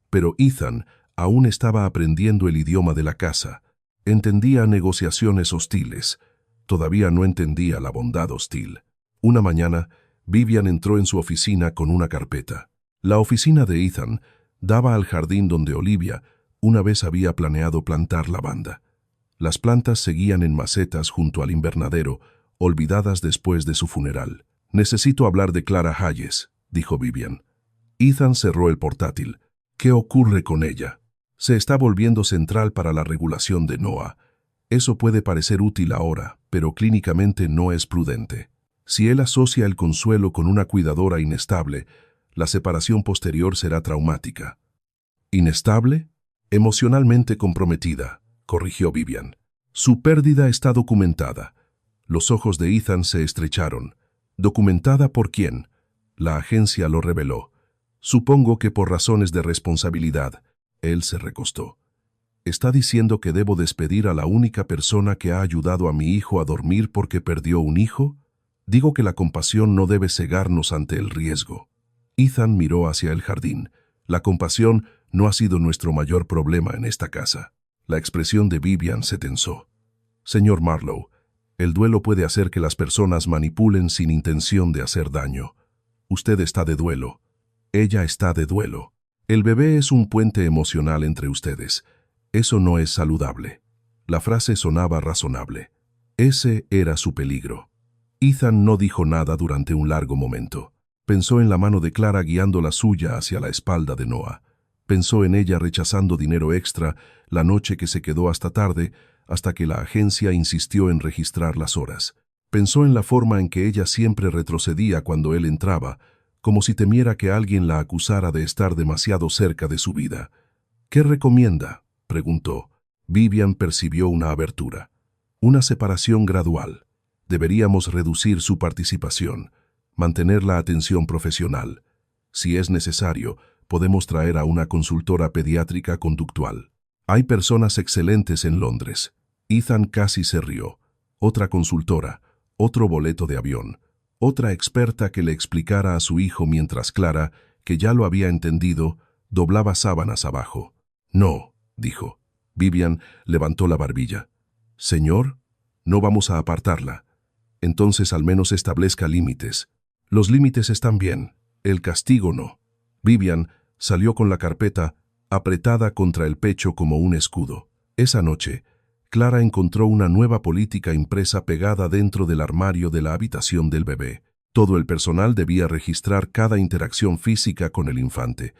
Pero Ethan aún estaba aprendiendo el idioma de la casa. Entendía negociaciones hostiles. Todavía no entendía la bondad hostil. Una mañana, Vivian entró en su oficina con una carpeta. La oficina de Ethan daba al jardín donde Olivia una vez había planeado plantar lavanda. Las plantas seguían en macetas junto al invernadero, olvidadas después de su funeral. «Necesito hablar de Clara Hayes», dijo Vivian. Ethan cerró el portátil. «¿Qué ocurre con ella?» «Se está volviendo central para la regulación de Noah. Eso puede parecer útil ahora, pero clínicamente no es prudente. Si él asocia el consuelo con una cuidadora inestable, la separación posterior será traumática». «¿Inestable?» «Emocionalmente comprometida», corrigió Vivian. «Su pérdida está documentada». Los ojos de Ethan se estrecharon. ¿Documentada por quién? La agencia lo reveló. Supongo que por razones de responsabilidad. Él se recostó. ¿Está diciendo que debo despedir a la única persona que ha ayudado a mi hijo a dormir porque perdió un hijo? Digo que la compasión no debe cegarnos ante el riesgo. Ethan miró hacia el jardín. La compasión no ha sido nuestro mayor problema en esta casa. La expresión de Vivian se tensó. «Señor Marlowe, el duelo puede hacer que las personas manipulen sin intención de hacer daño. Usted está de duelo». Ella está de duelo. El bebé es un puente emocional entre ustedes. Eso no es saludable. La frase sonaba razonable. Ese era su peligro. Ethan no dijo nada durante un largo momento. Pensó en la mano de Clara guiando la suya hacia la espalda de Noah. Pensó en ella rechazando dinero extra la noche que se quedó hasta tarde, hasta que la agencia insistió en registrar las horas. Pensó en la forma en que ella siempre retrocedía cuando él entraba, como si temiera que alguien la acusara de estar demasiado cerca de su vida. «¿Qué recomienda?», preguntó. Vivian percibió una abertura. «Una separación gradual. Deberíamos reducir su participación, mantener la atención profesional. Si es necesario, podemos traer a una consultora pediátrica conductual. Hay personas excelentes en Londres». Ethan casi se rió. Otra consultora, otro boleto de avión, otra experta que le explicara a su hijo mientras Clara, que ya lo había entendido, doblaba sábanas abajo. «No», dijo. Vivian levantó la barbilla. «Señor, no vamos a apartarla. Entonces al menos establezca límites. Los límites están bien, el castigo no». Vivian salió con la carpeta apretada contra el pecho como un escudo. Esa noche, Clara encontró una nueva política impresa pegada dentro del armario de la habitación del bebé. Todo el personal debía registrar cada interacción física con el infante,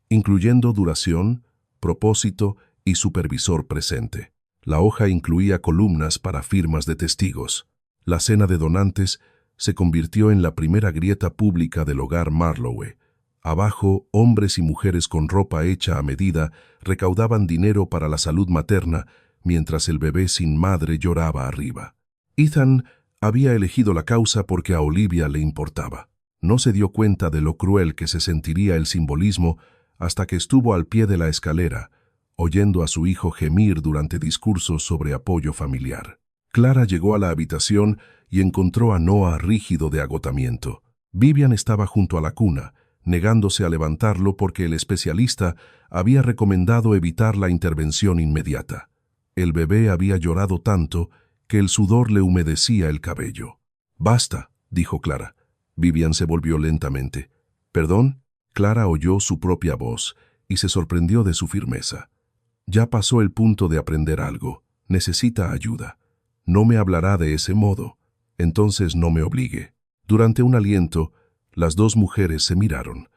incluyendo duración, propósito y supervisor presente. La hoja incluía columnas para firmas de testigos. La cena de donantes se convirtió en la primera grieta pública del hogar Marlowe. Abajo, hombres y mujeres con ropa hecha a medida recaudaban dinero para la salud materna, mientras el bebé sin madre lloraba arriba. Ethan había elegido la causa porque a Olivia le importaba. No se dio cuenta de lo cruel que se sentiría el simbolismo hasta que estuvo al pie de la escalera, oyendo a su hijo gemir durante discursos sobre apoyo familiar. Clara llegó a la habitación y encontró a Noah rígido de agotamiento. Vivian estaba junto a la cuna, negándose a levantarlo porque el especialista había recomendado evitar la intervención inmediata. El bebé había llorado tanto que el sudor le humedecía el cabello. «Basta», dijo Clara. Vivian se volvió lentamente. «¿Perdón?». Clara oyó su propia voz y se sorprendió de su firmeza. «Ya pasó el punto de aprender algo. Necesita ayuda. No me hablará de ese modo. Entonces no me obligue». Durante un aliento, las dos mujeres se miraron.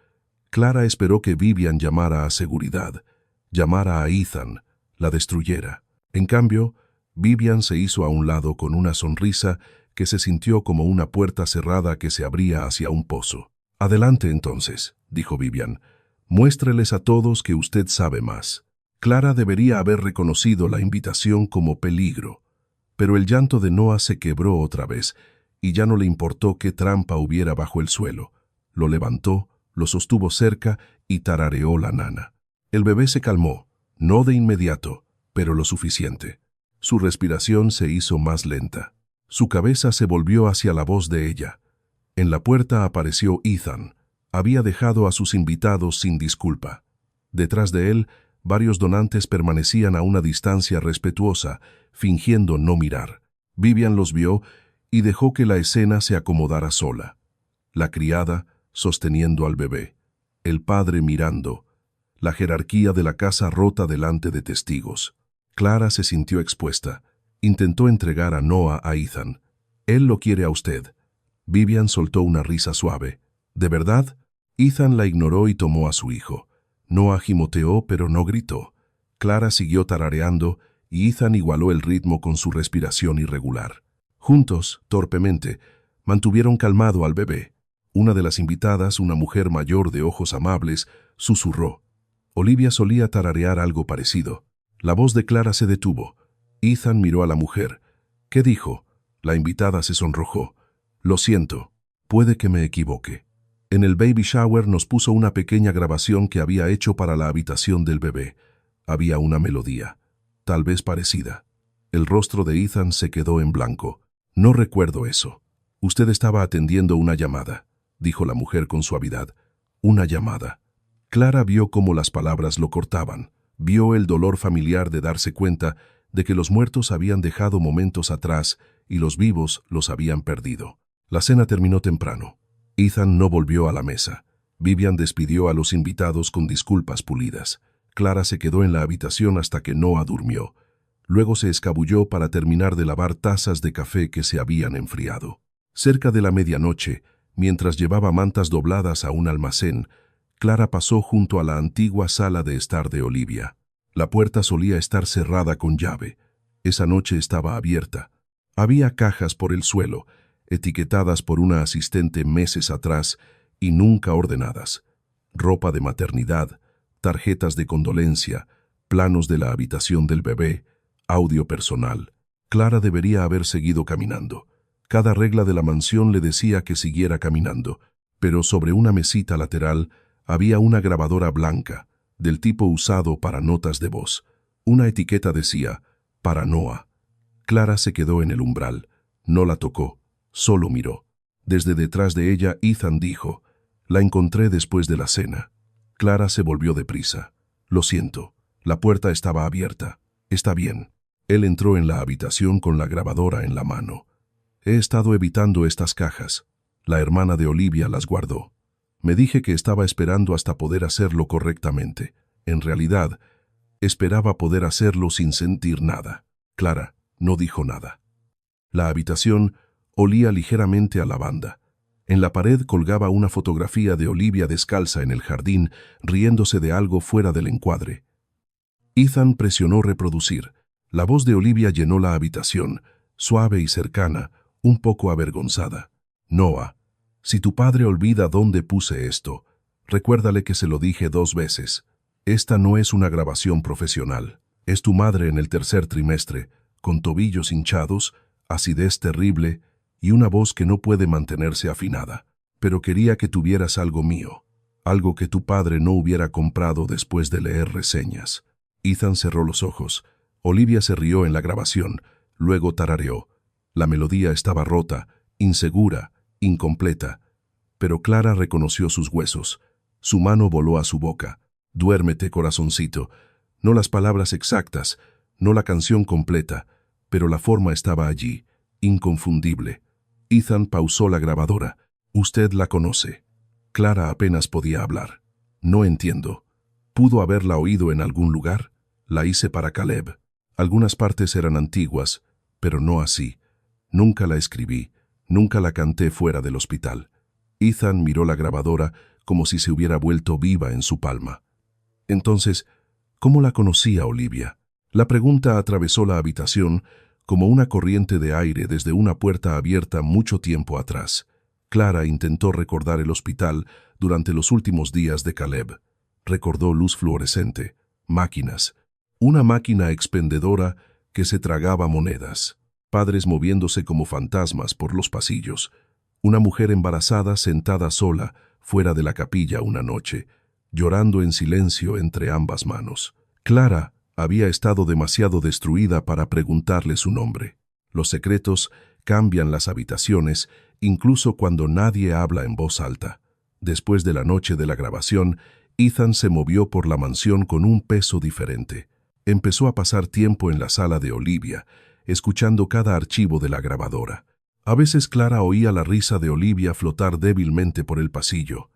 Clara esperó que Vivian llamara a seguridad, llamara a Ethan, la destruyera. En cambio, Vivian se hizo a un lado con una sonrisa que se sintió como una puerta cerrada que se abría hacia un pozo. «Adelante entonces», dijo Vivian. «Muéstreles a todos que usted sabe más». Clara debería haber reconocido la invitación como peligro, pero el llanto de Noah se quebró otra vez y ya no le importó qué trampa hubiera bajo el suelo. Lo levantó, lo sostuvo cerca y tarareó la nana. El bebé se calmó, no de inmediato, pero lo suficiente. Su respiración se hizo más lenta. Su cabeza se volvió hacia la voz de ella. En la puerta apareció Ethan. Había dejado a sus invitados sin disculpa. Detrás de él, varios donantes permanecían a una distancia respetuosa, fingiendo no mirar. Vivian los vio y dejó que la escena se acomodara sola. La criada sosteniendo al bebé, el padre mirando, la jerarquía de la casa rota delante de testigos. Clara se sintió expuesta. Intentó entregar a Noah a Ethan. «Él lo quiere a usted». Vivian soltó una risa suave. «¿De verdad?». Ethan la ignoró y tomó a su hijo. Noah gimoteó, pero no gritó. Clara siguió tarareando y Ethan igualó el ritmo con su respiración irregular. Juntos, torpemente, mantuvieron calmado al bebé. Una de las invitadas, una mujer mayor de ojos amables, susurró. Olivia solía tararear algo parecido. La voz de Clara se detuvo. Ethan miró a la mujer. «¿Qué dijo?». La invitada se sonrojó. «Lo siento, puede que me equivoque». En el baby shower nos puso una pequeña grabación que había hecho para la habitación del bebé. Había una melodía, tal vez parecida. El rostro de Ethan se quedó en blanco. «No recuerdo eso». «Usted estaba atendiendo una llamada», dijo la mujer con suavidad. «Una llamada». Clara vio cómo las palabras lo cortaban. Vio el dolor familiar de darse cuenta de que los muertos habían dejado momentos atrás y los vivos los habían perdido. La cena terminó temprano. Ethan no volvió a la mesa. Vivian despidió a los invitados con disculpas pulidas. Clara se quedó en la habitación hasta que Noah durmió. Luego se escabulló para terminar de lavar tazas de café que se habían enfriado. Cerca de la medianoche, mientras llevaba mantas dobladas a un almacén, Clara pasó junto a la antigua sala de estar de Olivia. La puerta solía estar cerrada con llave. Esa noche estaba abierta. Había cajas por el suelo, etiquetadas por una asistente meses atrás y nunca ordenadas. Ropa de maternidad, tarjetas de condolencia, planos de la habitación del bebé, audio personal. Clara debería haber seguido caminando. Cada regla de la mansión le decía que siguiera caminando, pero sobre una mesita lateral había una grabadora blanca, del tipo usado para notas de voz. Una etiqueta decía, para Noah. Clara se quedó en el umbral. No la tocó, solo miró. Desde detrás de ella, Ethan dijo, la encontré después de la cena. Clara se volvió deprisa. Lo siento, la puerta estaba abierta. Está bien. Él entró en la habitación con la grabadora en la mano. He estado evitando estas cajas. La hermana de Olivia las guardó. Me dije que estaba esperando hasta poder hacerlo correctamente. En realidad, esperaba poder hacerlo sin sentir nada. Clara no dijo nada. La habitación olía ligeramente a lavanda. En la pared colgaba una fotografía de Olivia descalza en el jardín, riéndose de algo fuera del encuadre. Ethan presionó reproducir. La voz de Olivia llenó la habitación, suave y cercana, un poco avergonzada. Noah, si tu padre olvida dónde puse esto, recuérdale que se lo dije 2 veces. Esta no es una grabación profesional. Es tu madre en el 3er trimestre, con tobillos hinchados, acidez terrible y una voz que no puede mantenerse afinada. Pero quería que tuvieras algo mío, algo que tu padre no hubiera comprado después de leer reseñas. Ethan cerró los ojos. Olivia se rió en la grabación, luego tarareó. La melodía estaba rota, insegura, incompleta, pero Clara reconoció sus huesos. Su mano voló a su boca. Duérmete, corazoncito. No las palabras exactas, no la canción completa, pero la forma estaba allí, inconfundible. Ethan pausó la grabadora. Usted la conoce. Clara apenas podía hablar. No entiendo. ¿Pudo haberla oído en algún lugar? La hice para Caleb. Algunas partes eran antiguas, pero no así. Nunca la escribí, nunca la canté fuera del hospital. Ethan miró la grabadora como si se hubiera vuelto viva en su palma. Entonces, ¿cómo la conocía Olivia? La pregunta atravesó la habitación como una corriente de aire desde una puerta abierta mucho tiempo atrás. Clara intentó recordar el hospital durante los últimos días de Caleb. Recordó luz fluorescente, máquinas, una máquina expendedora que se tragaba monedas, padres moviéndose como fantasmas por los pasillos, una mujer embarazada sentada sola fuera de la capilla una noche, llorando en silencio entre ambas manos. Clara había estado demasiado destruida para preguntarle su nombre. Los secretos cambian las habitaciones, incluso cuando nadie habla en voz alta. Después de la noche de la grabación, Ethan se movió por la mansión con un peso diferente. Empezó a pasar tiempo en la sala de Olivia, escuchando cada archivo de la grabadora. A veces Clara oía la risa de Olivia flotar débilmente por el pasillo.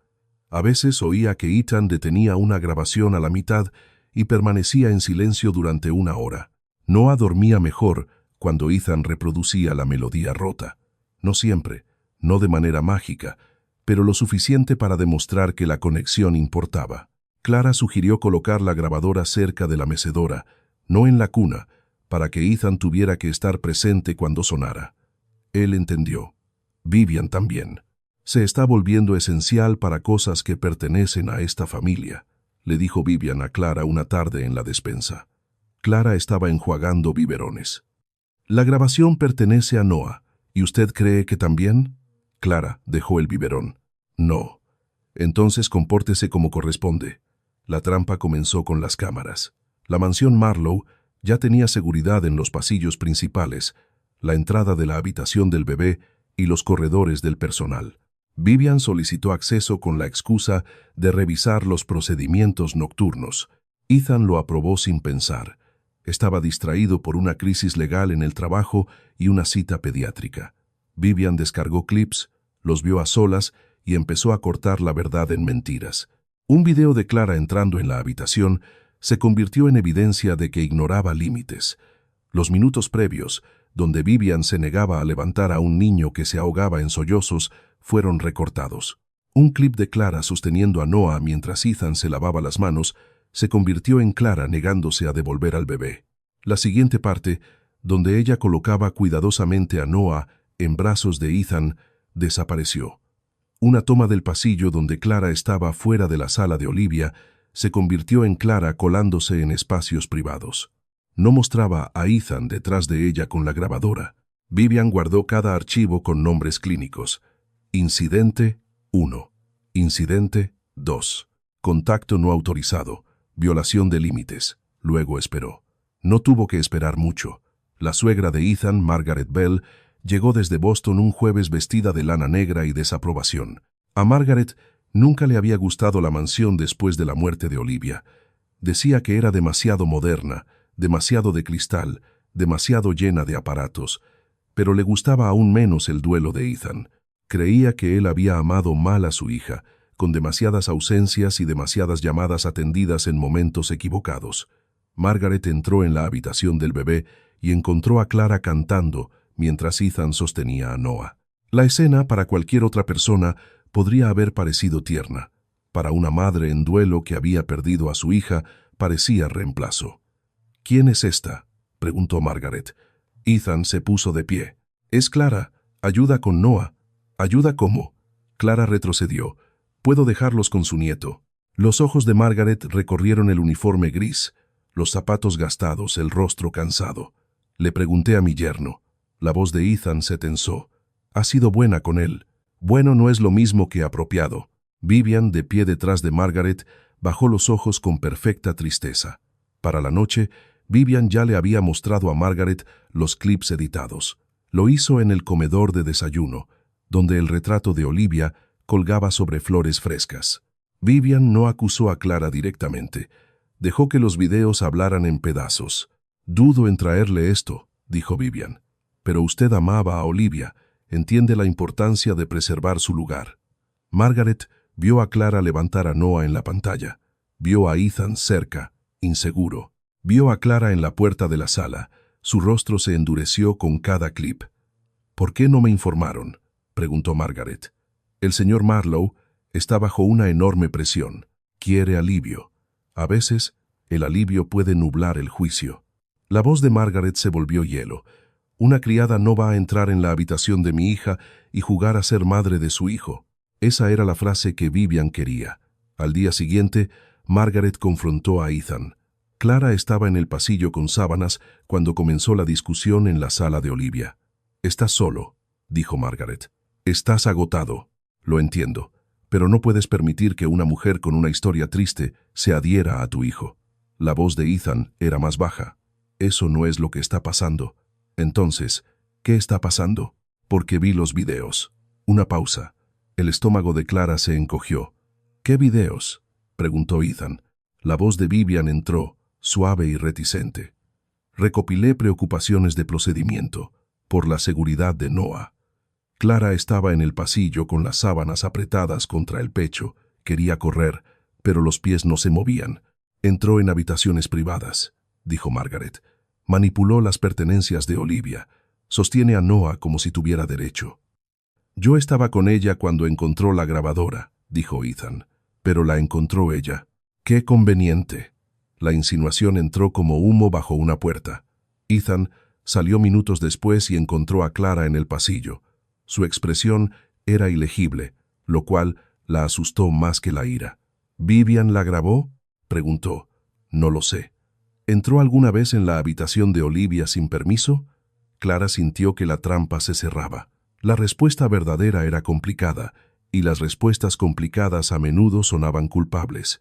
A veces oía que Ethan detenía una grabación a la mitad y permanecía en silencio durante 1 hora. Noah dormía mejor cuando Ethan reproducía la melodía rota. No siempre, no de manera mágica, pero lo suficiente para demostrar que la conexión importaba. Clara sugirió colocar la grabadora cerca de la mecedora, no en la cuna, para que Ethan tuviera que estar presente cuando sonara. Él entendió. Vivian también. Se está volviendo esencial para cosas que pertenecen a esta familia, le dijo Vivian a Clara una tarde en la despensa. Clara estaba enjuagando biberones. La grabación pertenece a Noah, ¿y usted cree que también? Clara dejó el biberón. No. Entonces compórtese como corresponde. La trampa comenzó con las cámaras. La mansión Marlowe ya tenía seguridad en los pasillos principales, la entrada de la habitación del bebé y los corredores del personal. Vivian solicitó acceso con la excusa de revisar los procedimientos nocturnos. Ethan lo aprobó sin pensar. Estaba distraído por una crisis legal en el trabajo y una cita pediátrica. Vivian descargó clips, los vio a solas y empezó a cortar la verdad en mentiras. Un video de Clara entrando en la habitación se convirtió en evidencia de que ignoraba límites. Los minutos previos, donde Vivian se negaba a levantar a un niño que se ahogaba en sollozos, fueron recortados. Un clip de Clara sosteniendo a Noah mientras Ethan se lavaba las manos se convirtió en Clara negándose a devolver al bebé. La siguiente parte, donde ella colocaba cuidadosamente a Noah en brazos de Ethan, desapareció. Una toma del pasillo donde Clara estaba fuera de la sala de Olivia se convirtió en Clara colándose en espacios privados. No mostraba a Ethan detrás de ella con la grabadora. Vivian guardó cada archivo con nombres clínicos. Incidente 1. Incidente 2. Contacto no autorizado. Violación de límites. Luego esperó. No tuvo que esperar mucho. La suegra de Ethan, Margaret Bell, llegó desde Boston un jueves vestida de lana negra y desaprobación. A Margaret nunca le había gustado la mansión después de la muerte de Olivia. Decía que era demasiado moderna, demasiado de cristal, demasiado llena de aparatos, pero le gustaba aún menos el duelo de Ethan. Creía que él había amado mal a su hija, con demasiadas ausencias y demasiadas llamadas atendidas en momentos equivocados. Margaret entró en la habitación del bebé y encontró a Clara cantando mientras Ethan sostenía a Noah. La escena, para cualquier otra persona, podría haber parecido tierna. Para una madre en duelo que había perdido a su hija, parecía reemplazo. «¿Quién es esta?», preguntó Margaret. Ethan se puso de pie. «Es Clara. Ayuda con Noah». «¿Ayuda cómo?». Clara retrocedió. «Puedo dejarlos con su nieto». Los ojos de Margaret recorrieron el uniforme gris, los zapatos gastados, el rostro cansado. «Le pregunté a mi yerno». La voz de Ethan se tensó. «Ha sido buena con él». «Bueno no es lo mismo que apropiado». Vivian, de pie detrás de Margaret, bajó los ojos con perfecta tristeza. Para la noche, Vivian ya le había mostrado a Margaret los clips editados. Lo hizo en el comedor de desayuno, donde el retrato de Olivia colgaba sobre flores frescas. Vivian no acusó a Clara directamente. Dejó que los videos hablaran en pedazos. «Dudo en traerle esto», dijo Vivian. «Pero usted amaba a Olivia. Entiende la importancia de preservar su lugar». Margaret vio a Clara levantar a Noah en la pantalla. Vio a Ethan cerca, inseguro. Vio a Clara en la puerta de la sala. Su rostro se endureció con cada clip. «¿Por qué no me informaron?», preguntó Margaret. «El señor Marlowe está bajo una enorme presión. Quiere alivio. A veces, el alivio puede nublar el juicio». La voz de Margaret se volvió hielo. «Una criada no va a entrar en la habitación de mi hija y jugar a ser madre de su hijo». Esa era la frase que Vivian quería. Al día siguiente, Margaret confrontó a Ethan. Clara estaba en el pasillo con sábanas cuando comenzó la discusión en la sala de Olivia. «Estás solo», dijo Margaret. «Estás agotado. Lo entiendo, pero no puedes permitir que una mujer con una historia triste se adhiera a tu hijo». La voz de Ethan era más baja. «Eso no es lo que está pasando». «Entonces, ¿qué está pasando?». «Porque vi los videos». Una pausa. El estómago de Clara se encogió. «¿Qué videos?», preguntó Ethan. La voz de Vivian entró, suave y reticente. «Recopilé preocupaciones de procedimiento, por la seguridad de Noah». Clara estaba en el pasillo con las sábanas apretadas contra el pecho. Quería correr, pero los pies no se movían. «Entró en habitaciones privadas», dijo Margaret. «Manipuló las pertenencias de Olivia. Sostiene a Noah como si tuviera derecho». «Yo estaba con ella cuando encontró la grabadora», dijo Ethan. «Pero la encontró ella». «Qué conveniente». La insinuación entró como humo bajo una puerta. Ethan salió minutos después y encontró a Clara en el pasillo. Su expresión era ilegible, lo cual la asustó más que la ira. «¿Vivian la grabó?», preguntó. «No lo sé». «¿Entró alguna vez en la habitación de Olivia sin permiso?». Clara sintió que la trampa se cerraba. La respuesta verdadera era complicada, y las respuestas complicadas a menudo sonaban culpables.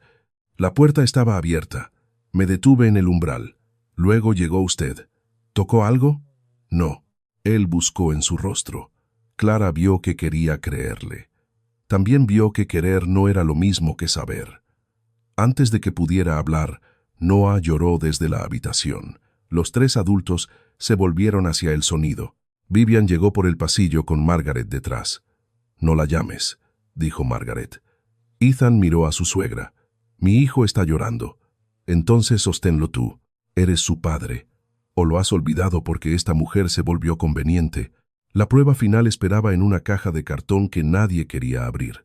«La puerta estaba abierta. Me detuve en el umbral. Luego llegó usted. ¿Tocó algo?». «No». Él buscó en su rostro. Clara vio que quería creerle. También vio que querer no era lo mismo que saber. Antes de que pudiera hablar, Noah lloró desde la habitación. Los tres adultos se volvieron hacia el sonido. Vivian llegó por el pasillo con Margaret detrás. «No la llames», dijo Margaret. Ethan miró a su suegra. Mi hijo está llorando. Entonces sosténlo tú. Eres su padre. ¿O lo has olvidado porque esta mujer se volvió conveniente? La prueba final esperaba en una caja de cartón que nadie quería abrir.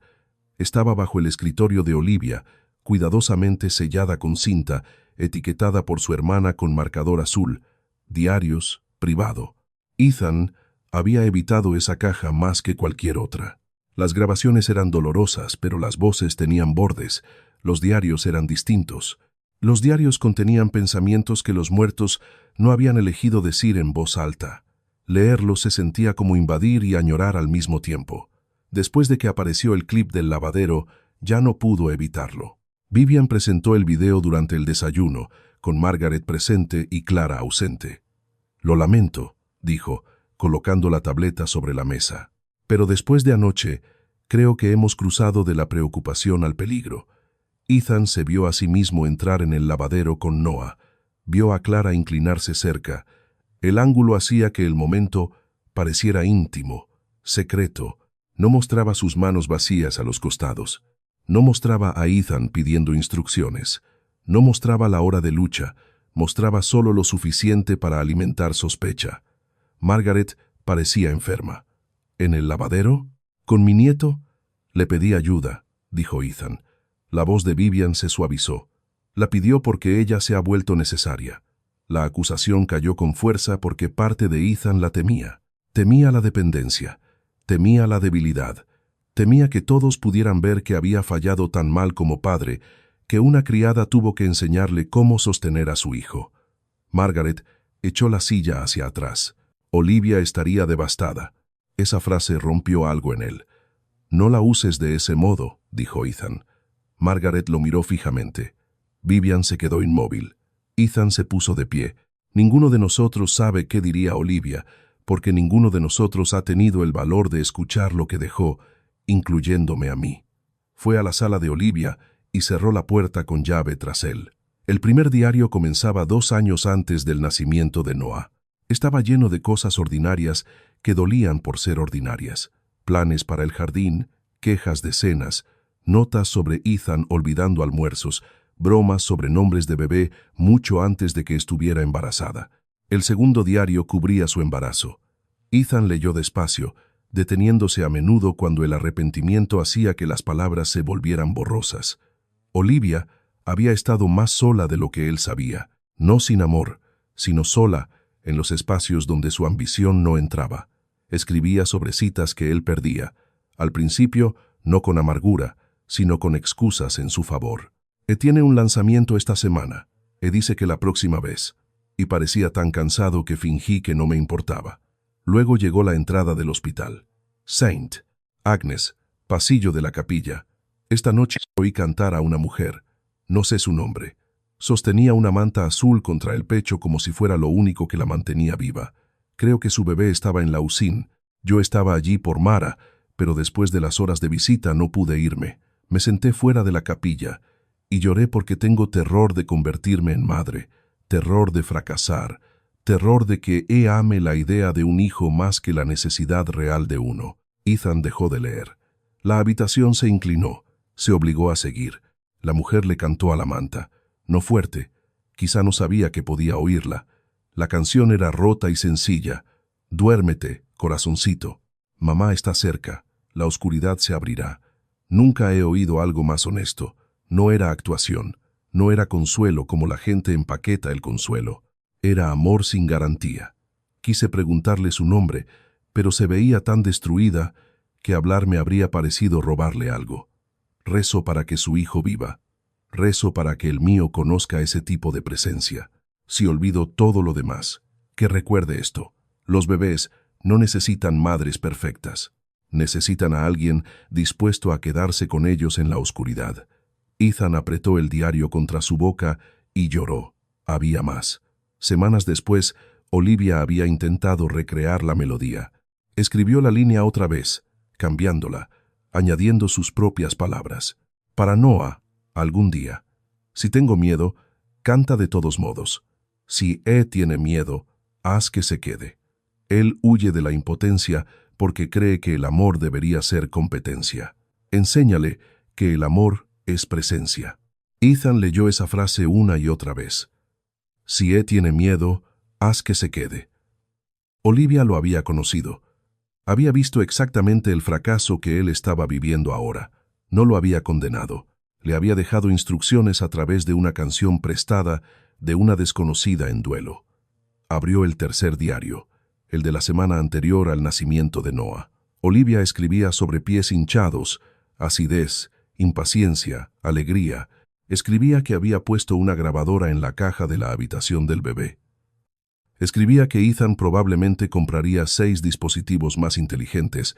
Estaba bajo el escritorio de Olivia, cuidadosamente sellada con cinta, etiquetada por su hermana con marcador azul. Diarios, privado. Ethan había evitado esa caja más que cualquier otra. Las grabaciones eran dolorosas, pero las voces tenían bordes. Los diarios eran distintos. Los diarios contenían pensamientos que los muertos no habían elegido decir en voz alta. Leerlos se sentía como invadir y añorar al mismo tiempo. Después de que apareció el clip del lavadero, ya no pudo evitarlo. Vivian presentó el video durante el desayuno, con Margaret presente y Clara ausente. Lo lamento, dijo, colocando la tableta sobre la mesa. Pero después de anoche, creo que hemos cruzado de la preocupación al peligro. Ethan se vio a sí mismo entrar en el lavadero con Noah. Vio a Clara inclinarse cerca. El ángulo hacía que el momento pareciera íntimo, secreto. No mostraba sus manos vacías a los costados. No mostraba a Ethan pidiendo instrucciones. No mostraba la hora de lucha. Mostraba solo lo suficiente para alimentar sospecha. Margaret parecía enferma. ¿En el lavadero? ¿Con mi nieto? Le pedí ayuda, dijo Ethan. La voz de Vivian se suavizó. La pidió porque ella se ha vuelto necesaria. La acusación cayó con fuerza porque parte de Ethan la temía. Temía la dependencia. Temía la debilidad. Temía que todos pudieran ver que había fallado tan mal como padre, que una criada tuvo que enseñarle cómo sostener a su hijo. Margaret echó la silla hacia atrás. Olivia estaría devastada. Esa frase rompió algo en él. No la uses de ese modo, dijo Ethan. Margaret lo miró fijamente. Vivian se quedó inmóvil. Ethan se puso de pie. Ninguno de nosotros sabe qué diría Olivia, porque ninguno de nosotros ha tenido el valor de escuchar lo que dejó, incluyéndome a mí. Fue a la sala de Olivia y cerró la puerta con llave tras él. El primer diario comenzaba 2 años antes del nacimiento de Noah. Estaba lleno de cosas ordinarias que dolían por ser ordinarias. Planes para el jardín, quejas de cenas, notas sobre Ethan olvidando almuerzos, bromas sobre nombres de bebé mucho antes de que estuviera embarazada. El segundo diario cubría su embarazo. Ethan leyó despacio, deteniéndose a menudo cuando el arrepentimiento hacía que las palabras se volvieran borrosas. Olivia había estado más sola de lo que él sabía, no sin amor, sino sola en los espacios donde su ambición no entraba. Escribía sobre citas que él perdía, al principio no con amargura, sino con excusas en su favor. Tiene un lanzamiento esta semana, dice que la próxima vez, y parecía tan cansado que fingí que no me importaba. Luego llegó la entrada del hospital. Saint, Agnes, pasillo de la capilla. Esta noche oí cantar a una mujer. No sé su nombre. Sostenía una manta azul contra el pecho como si fuera lo único que la mantenía viva. Creo que su bebé estaba en la UCIN. Yo estaba allí por Mara, pero después de las horas de visita no pude irme. Me senté fuera de la capilla y lloré porque tengo terror de convertirme en madre, terror de fracasar, terror de que ame la idea de un hijo más que la necesidad real de uno. Ethan dejó de leer. La habitación se inclinó, se obligó a seguir. La mujer le cantó a la manta, no fuerte, quizá no sabía que podía oírla. La canción era rota y sencilla. Duérmete, corazoncito. Mamá está cerca, la oscuridad se abrirá. Nunca he oído algo más honesto. No era actuación, no era consuelo como la gente empaqueta el consuelo. Era amor sin garantía. Quise preguntarle su nombre, pero se veía tan destruida que hablar me habría parecido robarle algo. Rezo para que su hijo viva. Rezo para que el mío conozca ese tipo de presencia. Si olvido todo lo demás, que recuerde esto. Los bebés no necesitan madres perfectas. Necesitan a alguien dispuesto a quedarse con ellos en la oscuridad. Ethan apretó el diario contra su boca y lloró. Había más. Semanas después, Olivia había intentado recrear la melodía. Escribió la línea otra vez, cambiándola, añadiendo sus propias palabras. Para Noah, algún día. Si tengo miedo, canta de todos modos. Si tiene miedo, haz que se quede. Él huye de la impotencia porque cree que el amor debería ser competencia. Enséñale que el amor es presencia. Ethan leyó esa frase una y otra vez. Si él tiene miedo, haz que se quede. Olivia lo había conocido. Había visto exactamente el fracaso que él estaba viviendo ahora. No lo había condenado. Le había dejado instrucciones a través de una canción prestada de una desconocida en duelo. Abrió el tercer diario, el de la semana anterior al nacimiento de Noah. Olivia escribía sobre pies hinchados, acidez, impaciencia, alegría. Escribía que había puesto una grabadora en la caja de la habitación del bebé. Escribía que Ethan probablemente compraría 6 dispositivos más inteligentes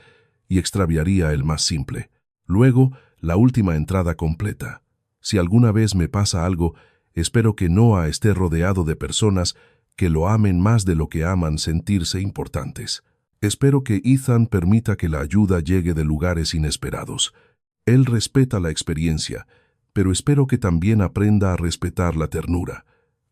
y extraviaría el más simple. Luego, la última entrada completa. Si alguna vez me pasa algo, espero que Noah esté rodeado de personas que lo amen más de lo que aman sentirse importantes. Espero que Ethan permita que la ayuda llegue de lugares inesperados. Él respeta la experiencia, pero espero que también aprenda a respetar la ternura.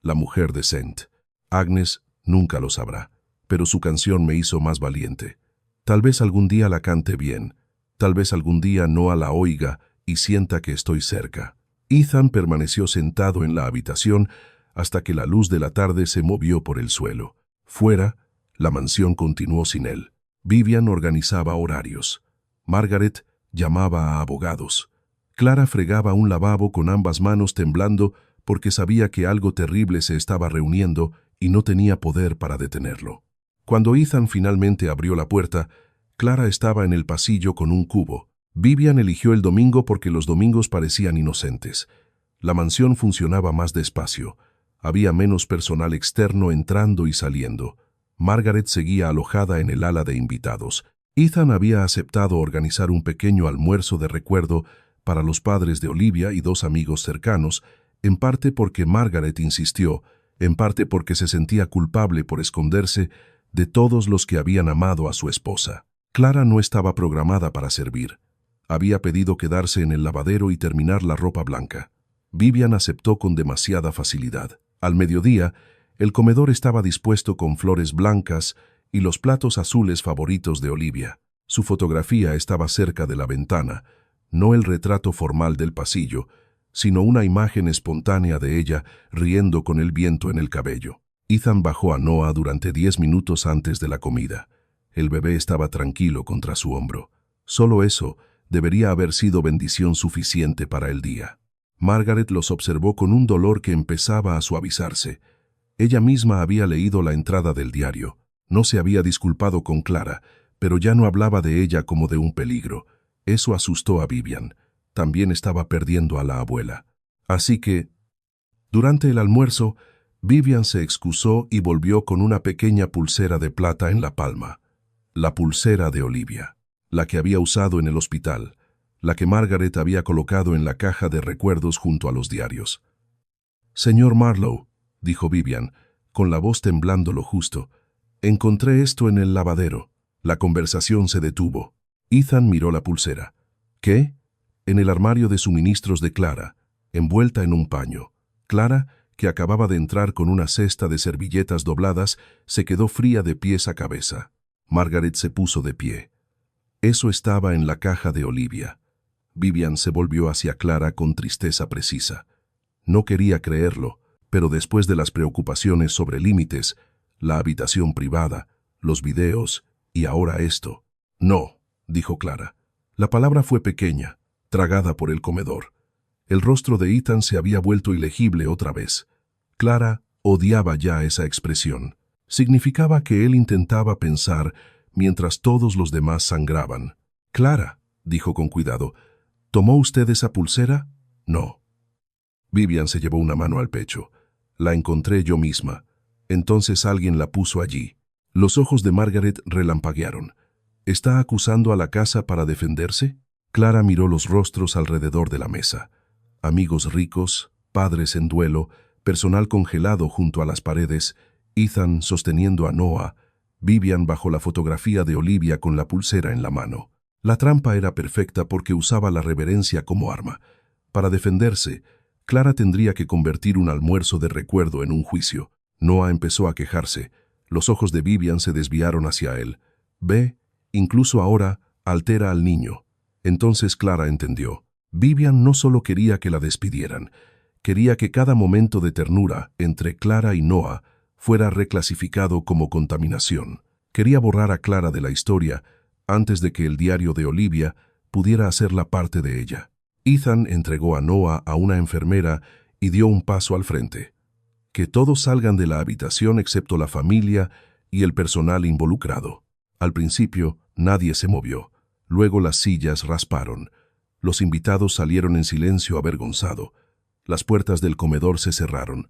La mujer de Saint. Agnes nunca lo sabrá, pero su canción me hizo más valiente. Tal vez algún día la cante bien. Tal vez algún día Noah la oiga y sienta que estoy cerca. Ethan permaneció sentado en la habitación hasta que la luz de la tarde se movió por el suelo. Fuera, la mansión continuó sin él. Vivian organizaba horarios. Margaret llamaba a abogados. Clara fregaba un lavabo con ambas manos temblando porque sabía que algo terrible se estaba reuniendo y no tenía poder para detenerlo. Cuando Ethan finalmente abrió la puerta, Clara estaba en el pasillo con un cubo. Vivian eligió el domingo porque los domingos parecían inocentes. La mansión funcionaba más despacio. Había menos personal externo entrando y saliendo. Margaret seguía alojada en el ala de invitados. Ethan había aceptado organizar un pequeño almuerzo de recuerdo para los padres de Olivia y 2 amigos cercanos, en parte porque Margaret insistió, en parte porque se sentía culpable por esconderse de todos los que habían amado a su esposa. Clara no estaba programada para servir. Había pedido quedarse en el lavadero y terminar la ropa blanca. Vivian aceptó con demasiada facilidad. Al mediodía, el comedor estaba dispuesto con flores blancas y los platos azules favoritos de Olivia. Su fotografía estaba cerca de la ventana, no el retrato formal del pasillo, sino una imagen espontánea de ella riendo con el viento en el cabello. Ethan bajó a Noah durante 10 minutos antes de la comida. El bebé estaba tranquilo contra su hombro. Solo eso debería haber sido bendición suficiente para el día. Margaret los observó con un dolor que empezaba a suavizarse. Ella misma había leído la entrada del diario. No se había disculpado con Clara, pero ya no hablaba de ella como de un peligro. Eso asustó a Vivian. También estaba perdiendo a la abuela. Así que, durante el almuerzo, Vivian se excusó y volvió con una pequeña pulsera de plata en la palma. La pulsera de Olivia, la que había usado en el hospital, la que Margaret había colocado en la caja de recuerdos junto a los diarios. «Señor Marlowe», dijo Vivian, con la voz temblando lo justo, «encontré esto en el lavadero». La conversación se detuvo. Ethan miró la pulsera. «¿Qué?» En el armario de suministros de Clara, envuelta en un paño. Clara, que acababa de entrar con una cesta de servilletas dobladas, se quedó fría de pies a cabeza. Margaret se puso de pie. Eso estaba en la caja de Olivia. Vivian se volvió hacia Clara con tristeza precisa. No quería creerlo, pero después de las preocupaciones sobre límites, la habitación privada, los videos y ahora esto. «No», dijo Clara. La palabra fue pequeña, tragada por el comedor. El rostro de Ethan se había vuelto ilegible otra vez. Clara odiaba ya esa expresión. Significaba que él intentaba pensar mientras todos los demás sangraban. «Clara», dijo con cuidado, «¿tomó usted esa pulsera?» «No». Vivian se llevó una mano al pecho. «La encontré yo misma. Entonces alguien la puso allí». Los ojos de Margaret relampaguearon. «¿Está acusando a la casa para defenderse?» Clara miró los rostros alrededor de la mesa. Amigos ricos, padres en duelo, personal congelado junto a las paredes, Ethan sosteniendo a Noah, Vivian bajo la fotografía de Olivia con la pulsera en la mano. La trampa era perfecta porque usaba la reverencia como arma. Para defenderse, Clara tendría que convertir un almuerzo de recuerdo en un juicio. Noah empezó a quejarse. Los ojos de Vivian se desviaron hacia él. «Ve, incluso ahora, altera al niño». Entonces Clara entendió. Vivian no solo quería que la despidieran, quería que cada momento de ternura entre Clara y Noah fuera reclasificado como contaminación. Quería borrar a Clara de la historia antes de que el diario de Olivia pudiera hacerla parte de ella. Ethan entregó a Noah a una enfermera y dio un paso al frente. Que todos salgan de la habitación excepto la familia y el personal involucrado. Al principio, nadie se movió. Luego las sillas rasparon. Los invitados salieron en silencio avergonzado. Las puertas del comedor se cerraron.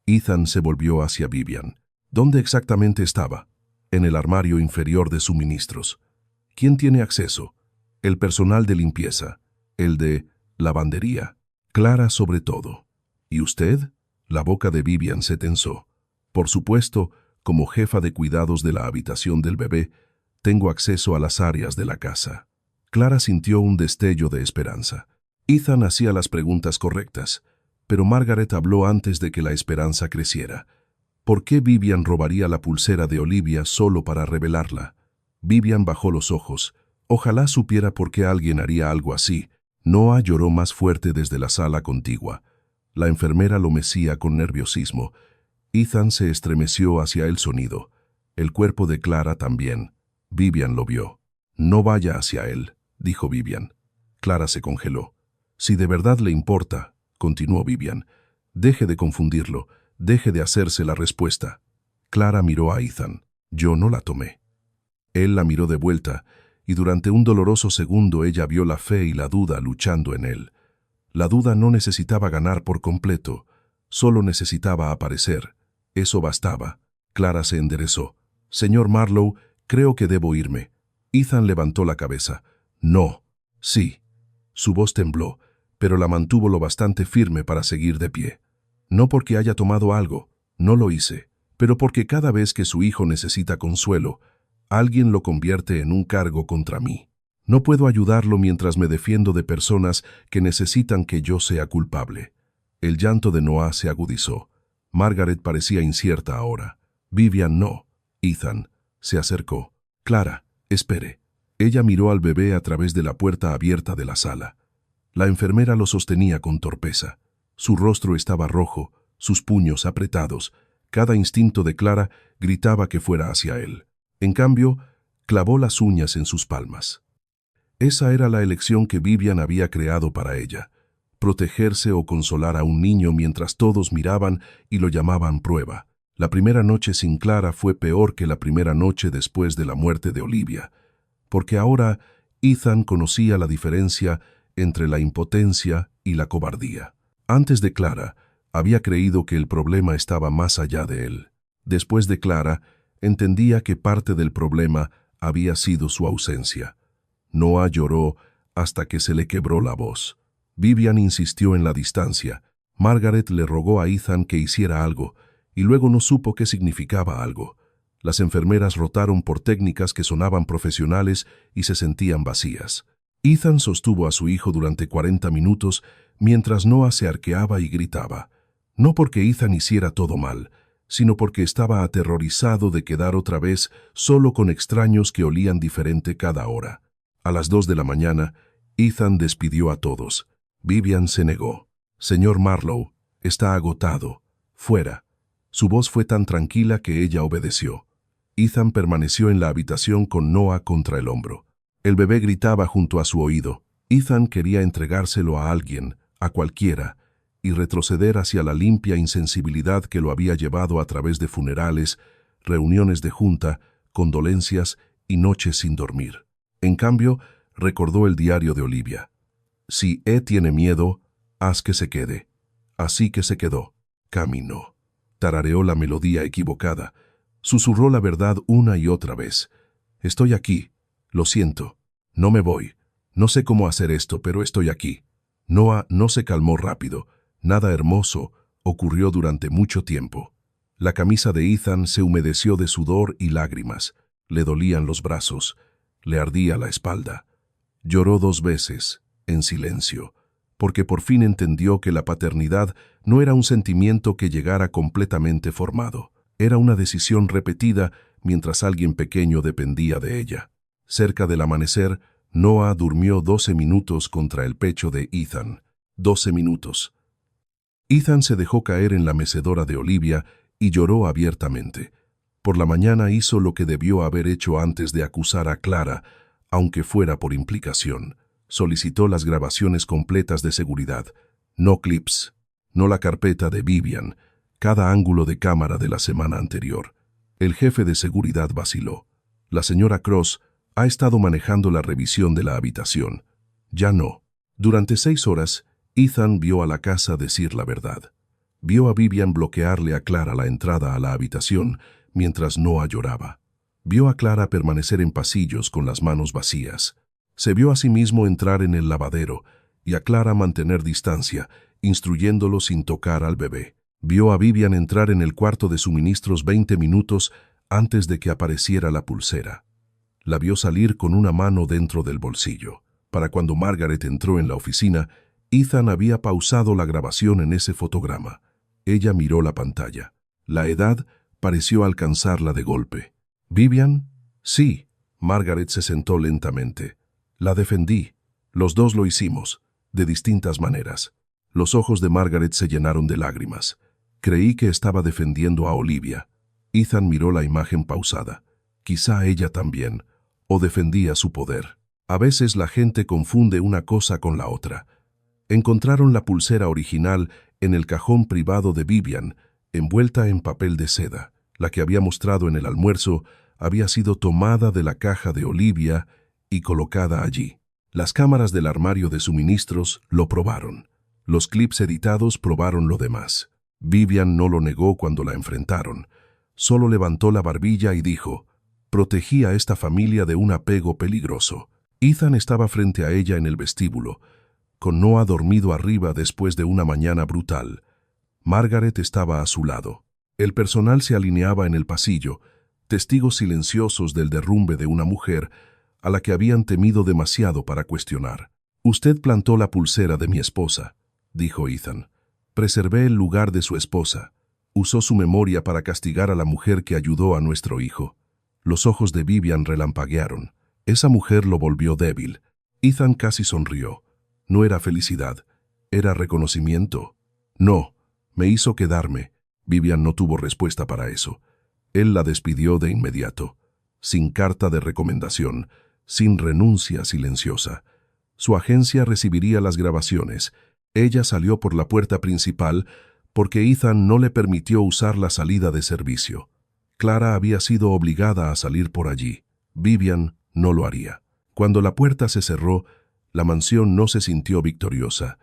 Ethan se volvió hacia Vivian. ¿Dónde exactamente estaba? En el armario inferior de suministros. ¿Quién tiene acceso? El personal de limpieza. El de lavandería. Clara sobre todo. ¿Y usted? La boca de Vivian se tensó. Por supuesto, como jefa de cuidados de la habitación del bebé, tengo acceso a las áreas de la casa. Clara sintió un destello de esperanza. Ethan hacía las preguntas correctas, pero Margaret habló antes de que la esperanza creciera. ¿Por qué Vivian robaría la pulsera de Olivia solo para revelarla? Vivian bajó los ojos. Ojalá supiera por qué alguien haría algo así. Noah lloró más fuerte desde la sala contigua. La enfermera lo mecía con nerviosismo. Ethan se estremeció hacia el sonido. El cuerpo de Clara también. Vivian lo vio. No vaya hacia él, dijo Vivian. Clara se congeló. Si de verdad le importa, continuó Vivian, deje de confundirlo, deje de hacerse la respuesta. Clara miró a Ethan. Yo no la tomé. Él la miró de vuelta, y durante un doloroso segundo ella vio la fe y la duda luchando en él. La duda no necesitaba ganar por completo, solo necesitaba aparecer. Eso bastaba. Clara se enderezó. Señor Marlowe, creo que debo irme. Ethan levantó la cabeza. No. Sí. Su voz tembló, pero la mantuvo lo bastante firme para seguir de pie. No porque haya tomado algo, no lo hice, pero porque cada vez que su hijo necesita consuelo, alguien lo convierte en un cargo contra mí. No puedo ayudarlo mientras me defiendo de personas que necesitan que yo sea culpable. El llanto de Noah se agudizó. Margaret parecía incierta ahora. Vivian no. Ethan se acercó. Clara, espere. Ella miró al bebé a través de la puerta abierta de la sala. La enfermera lo sostenía con torpeza. Su rostro estaba rojo, sus puños apretados. Cada instinto de Clara gritaba que fuera hacia él. En cambio, clavó las uñas en sus palmas. Esa era la elección que Vivian había creado para ella. Protegerse o consolar a un niño mientras todos miraban y lo llamaban prueba. La primera noche sin Clara fue peor que la primera noche después de la muerte de Olivia, porque ahora Ethan conocía la diferencia entre la impotencia y la cobardía. Antes de Clara, había creído que el problema estaba más allá de él. Después de Clara, entendía que parte del problema había sido su ausencia. Noah lloró hasta que se le quebró la voz. Vivian insistió en la distancia. Margaret le rogó a Ethan que hiciera algo, y luego no supo qué significaba algo. Las enfermeras rotaron por técnicas que sonaban profesionales y se sentían vacías. Ethan sostuvo a su hijo durante 40 minutos mientras Noah se arqueaba y gritaba. No porque Ethan hiciera todo mal, sino porque estaba aterrorizado de quedar otra vez solo con extraños que olían diferente cada hora. A las 2 de la mañana, Ethan despidió a todos. Vivian se negó. Señor Marlowe, está agotado. Fuera. Su voz fue tan tranquila que ella obedeció. Ethan permaneció en la habitación con Noah contra el hombro. El bebé gritaba junto a su oído. Ethan quería entregárselo a alguien, a cualquiera, y retroceder hacia la limpia insensibilidad que lo había llevado a través de funerales, reuniones de junta, condolencias y noches sin dormir. En cambio, recordó el diario de Olivia. Si tiene miedo, haz que se quede. Así que se quedó. Caminó. Tarareó la melodía equivocada. Susurró la verdad una y otra vez. Estoy aquí. Lo siento. No me voy. No sé cómo hacer esto, pero estoy aquí. Noah no se calmó rápido. Nada hermoso ocurrió durante mucho tiempo. La camisa de Ethan se humedeció de sudor y lágrimas. Le dolían los brazos. Le ardía la espalda. Lloró 2 veces, en silencio, porque por fin entendió que la paternidad no era un sentimiento que llegara completamente formado. Era una decisión repetida mientras alguien pequeño dependía de ella. Cerca del amanecer, Noah durmió 12 minutos contra el pecho de Ethan. 12 minutos. Ethan se dejó caer en la mecedora de Olivia y lloró abiertamente. Por la mañana hizo lo que debió haber hecho antes de acusar a Clara, aunque fuera por implicación. Solicitó las grabaciones completas de seguridad. No clips, no la carpeta de Vivian, cada ángulo de cámara de la semana anterior. El jefe de seguridad vaciló. La señora Cross ha estado manejando la revisión de la habitación. Ya no. Durante 6 horas, Ethan vio a la casa decir la verdad. Vio a Vivian bloquearle a Clara la entrada a la habitación mientras Noah lloraba. Vio a Clara permanecer en pasillos con las manos vacías. Se vio a sí mismo entrar en el lavadero y a Clara mantener distancia, instruyéndolo sin tocar al bebé. Vio a Vivian entrar en el cuarto de suministros 20 minutos antes de que apareciera la pulsera. La vio salir con una mano dentro del bolsillo. Para cuando Margaret entró en la oficina, Ethan había pausado la grabación en ese fotograma. Ella miró la pantalla. La edad pareció alcanzarla de golpe. ¿Vivian? Sí. Margaret se sentó lentamente. La defendí. Los dos lo hicimos, de distintas maneras. Los ojos de Margaret se llenaron de lágrimas. Creí que estaba defendiendo a Olivia. Ethan miró la imagen pausada. Quizá ella también, o defendía su poder. A veces la gente confunde una cosa con la otra. Encontraron la pulsera original en el cajón privado de Vivian, envuelta en papel de seda. La que había mostrado en el almuerzo había sido tomada de la caja de Olivia y colocada allí. Las cámaras del armario de suministros lo probaron. Los clips editados probaron lo demás. Vivian no lo negó cuando la enfrentaron. Solo levantó la barbilla y dijo: «Protegí a esta familia de un apego peligroso». Ethan estaba frente a ella en el vestíbulo, con Noah dormido arriba después de una mañana brutal. Margaret estaba a su lado. El personal se alineaba en el pasillo, testigos silenciosos del derrumbe de una mujer a la que habían temido demasiado para cuestionar. «Usted plantó la pulsera de mi esposa», dijo Ethan. «Preservé el lugar de su esposa. Usó su memoria para castigar a la mujer que ayudó a nuestro hijo». Los ojos de Vivian relampaguearon. Esa mujer lo volvió débil. Ethan casi sonrió. No era felicidad, era reconocimiento. «No, me hizo quedarme». Vivian no tuvo respuesta para eso. Él la despidió de inmediato, sin carta de recomendación, sin renuncia silenciosa. Su agencia recibiría las grabaciones. Ella salió por la puerta principal porque Ethan no le permitió usar la salida de servicio. Clara había sido obligada a salir por allí. Vivian no lo haría. Cuando la puerta se cerró, la mansión no se sintió victoriosa.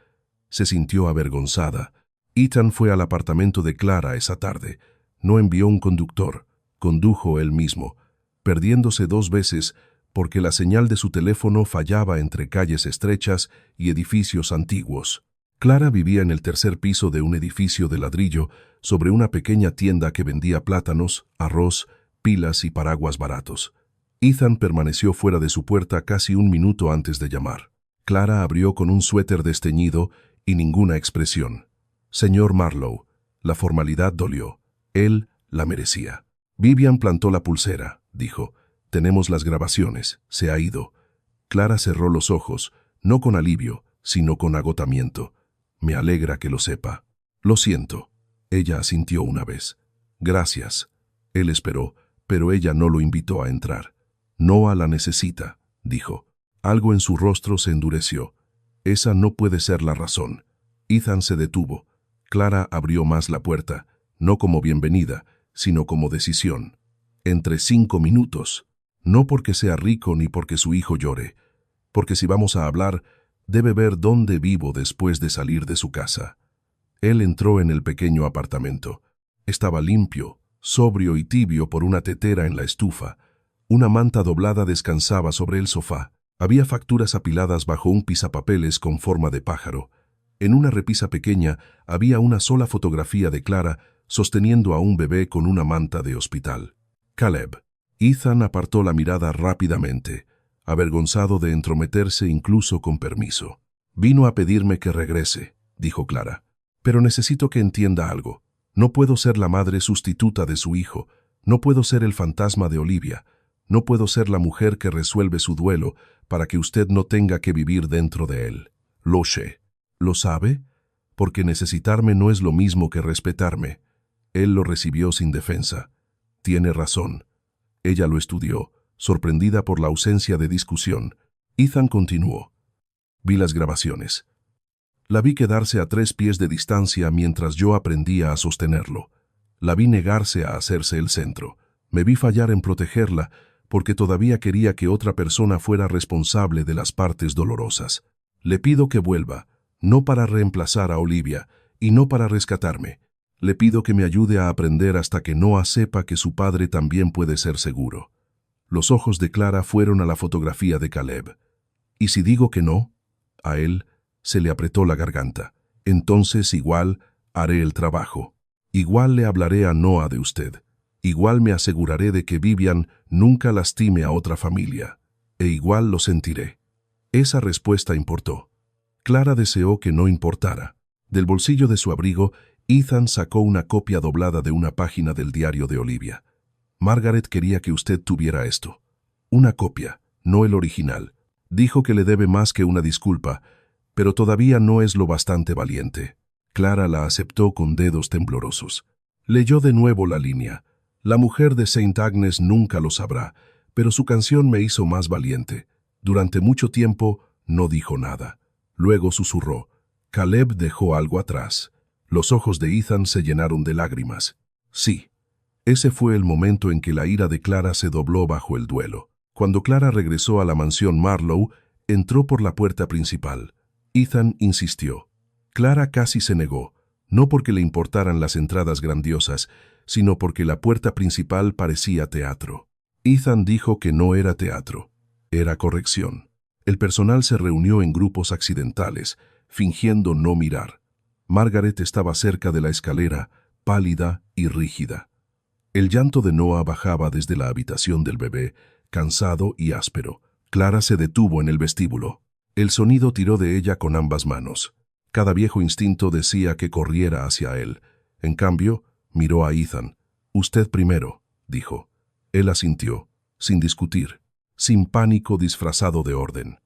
Se sintió avergonzada. Ethan fue al apartamento de Clara esa tarde. No envió un conductor. Condujo él mismo, perdiéndose 2 veces porque la señal de su teléfono fallaba entre calles estrechas y edificios antiguos. Clara vivía en el 3er piso de un edificio de ladrillo sobre una pequeña tienda que vendía plátanos, arroz, pilas y paraguas baratos. Ethan permaneció fuera de su puerta casi 1 minuto antes de llamar. Clara abrió con un suéter desteñido y ninguna expresión. «Señor Marlowe». La formalidad dolió. Él la merecía. «Vivian plantó la pulsera», dijo. «Tenemos las grabaciones. Se ha ido». Clara cerró los ojos, no con alivio, sino con agotamiento. «Me alegra que lo sepa». «Lo siento». Ella asintió una vez. «Gracias». Él esperó, pero ella no lo invitó a entrar. «Noah la necesita», dijo. Algo en su rostro se endureció. Esa no puede ser la razón. Ethan se detuvo. Clara abrió más la puerta, no como bienvenida, sino como decisión. «Entre 5 minutos. No porque sea rico ni porque su hijo llore. Porque si vamos a hablar, debe ver dónde vivo después de salir de su casa». Él entró en el pequeño apartamento. Estaba limpio, sobrio y tibio por una tetera en la estufa. Una manta doblada descansaba sobre el sofá. Había facturas apiladas bajo un pisapapeles con forma de pájaro. En una repisa pequeña había una sola fotografía de Clara sosteniendo a un bebé con una manta de hospital. «Caleb». Ethan apartó la mirada rápidamente, avergonzado de entrometerse incluso con permiso. «Vino a pedirme que regrese», dijo Clara. «Pero necesito que entienda algo. No puedo ser la madre sustituta de su hijo. No puedo ser el fantasma de Olivia. No puedo ser la mujer que resuelve su duelo para que usted no tenga que vivir dentro de él. Lo sé. ¿Lo sabe? Porque necesitarme no es lo mismo que respetarme. Él lo recibió sin defensa. Tiene razón. Ella lo estudió, sorprendida por la ausencia de discusión. Ethan continuó. Vi las grabaciones. La vi quedarse a 3 pies de distancia mientras yo aprendía a sostenerlo. La vi negarse a hacerse el centro. Me vi fallar en protegerla porque todavía quería que otra persona fuera responsable de las partes dolorosas. Le pido que vuelva, no para reemplazar a Olivia y no para rescatarme. Le pido que me ayude a aprender hasta que Noah sepa que su padre también puede ser seguro. Los ojos de Clara fueron a la fotografía de Caleb. ¿Y si digo que no? A él se le apretó la garganta. Entonces igual haré el trabajo. Igual le hablaré a Noah de usted. Igual me aseguraré de que Vivian nunca lastime a otra familia. E igual lo sentiré. Esa respuesta importó. Clara deseó que no importara. Del bolsillo de su abrigo, Ethan sacó una copia doblada de una página del diario de Olivia. Margaret quería que usted tuviera esto. Una copia, no el original. Dijo que le debe más que una disculpa, pero todavía no es lo bastante valiente. Clara la aceptó con dedos temblorosos. Leyó de nuevo la línea. La mujer de Saint Agnes nunca lo sabrá, pero su canción me hizo más valiente. Durante mucho tiempo no dijo nada. Luego susurró. Caleb dejó algo atrás. Los ojos de Ethan se llenaron de lágrimas. Sí. Ese fue el momento en que la ira de Clara se dobló bajo el duelo. Cuando Clara regresó a la mansión Marlowe, entró por la puerta principal. Ethan insistió. Clara casi se negó, no porque le importaran las entradas grandiosas, sino porque la puerta principal parecía teatro. Ethan dijo que no era teatro, era corrección. El personal se reunió en grupos accidentales, fingiendo no mirar. Margaret estaba cerca de la escalera, pálida y rígida. El llanto de Noah bajaba desde la habitación del bebé, cansado y áspero. Clara se detuvo en el vestíbulo. El sonido tiró de ella con ambas manos. Cada viejo instinto decía que corriera hacia él. En cambio, miró a Ethan. Usted primero, dijo. Él asintió, sin discutir, sin pánico disfrazado de orden.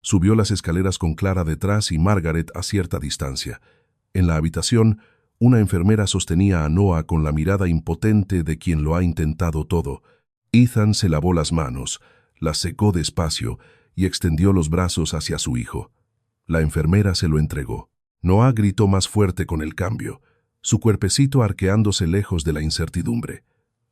Subió las escaleras con Clara detrás y Margaret a cierta distancia. En la habitación, una enfermera sostenía a Noah con la mirada impotente de quien lo ha intentado todo. Ethan se lavó las manos, las secó despacio y extendió los brazos hacia su hijo. La enfermera se lo entregó. Noah gritó más fuerte con el cambio, su cuerpecito arqueándose lejos de la incertidumbre.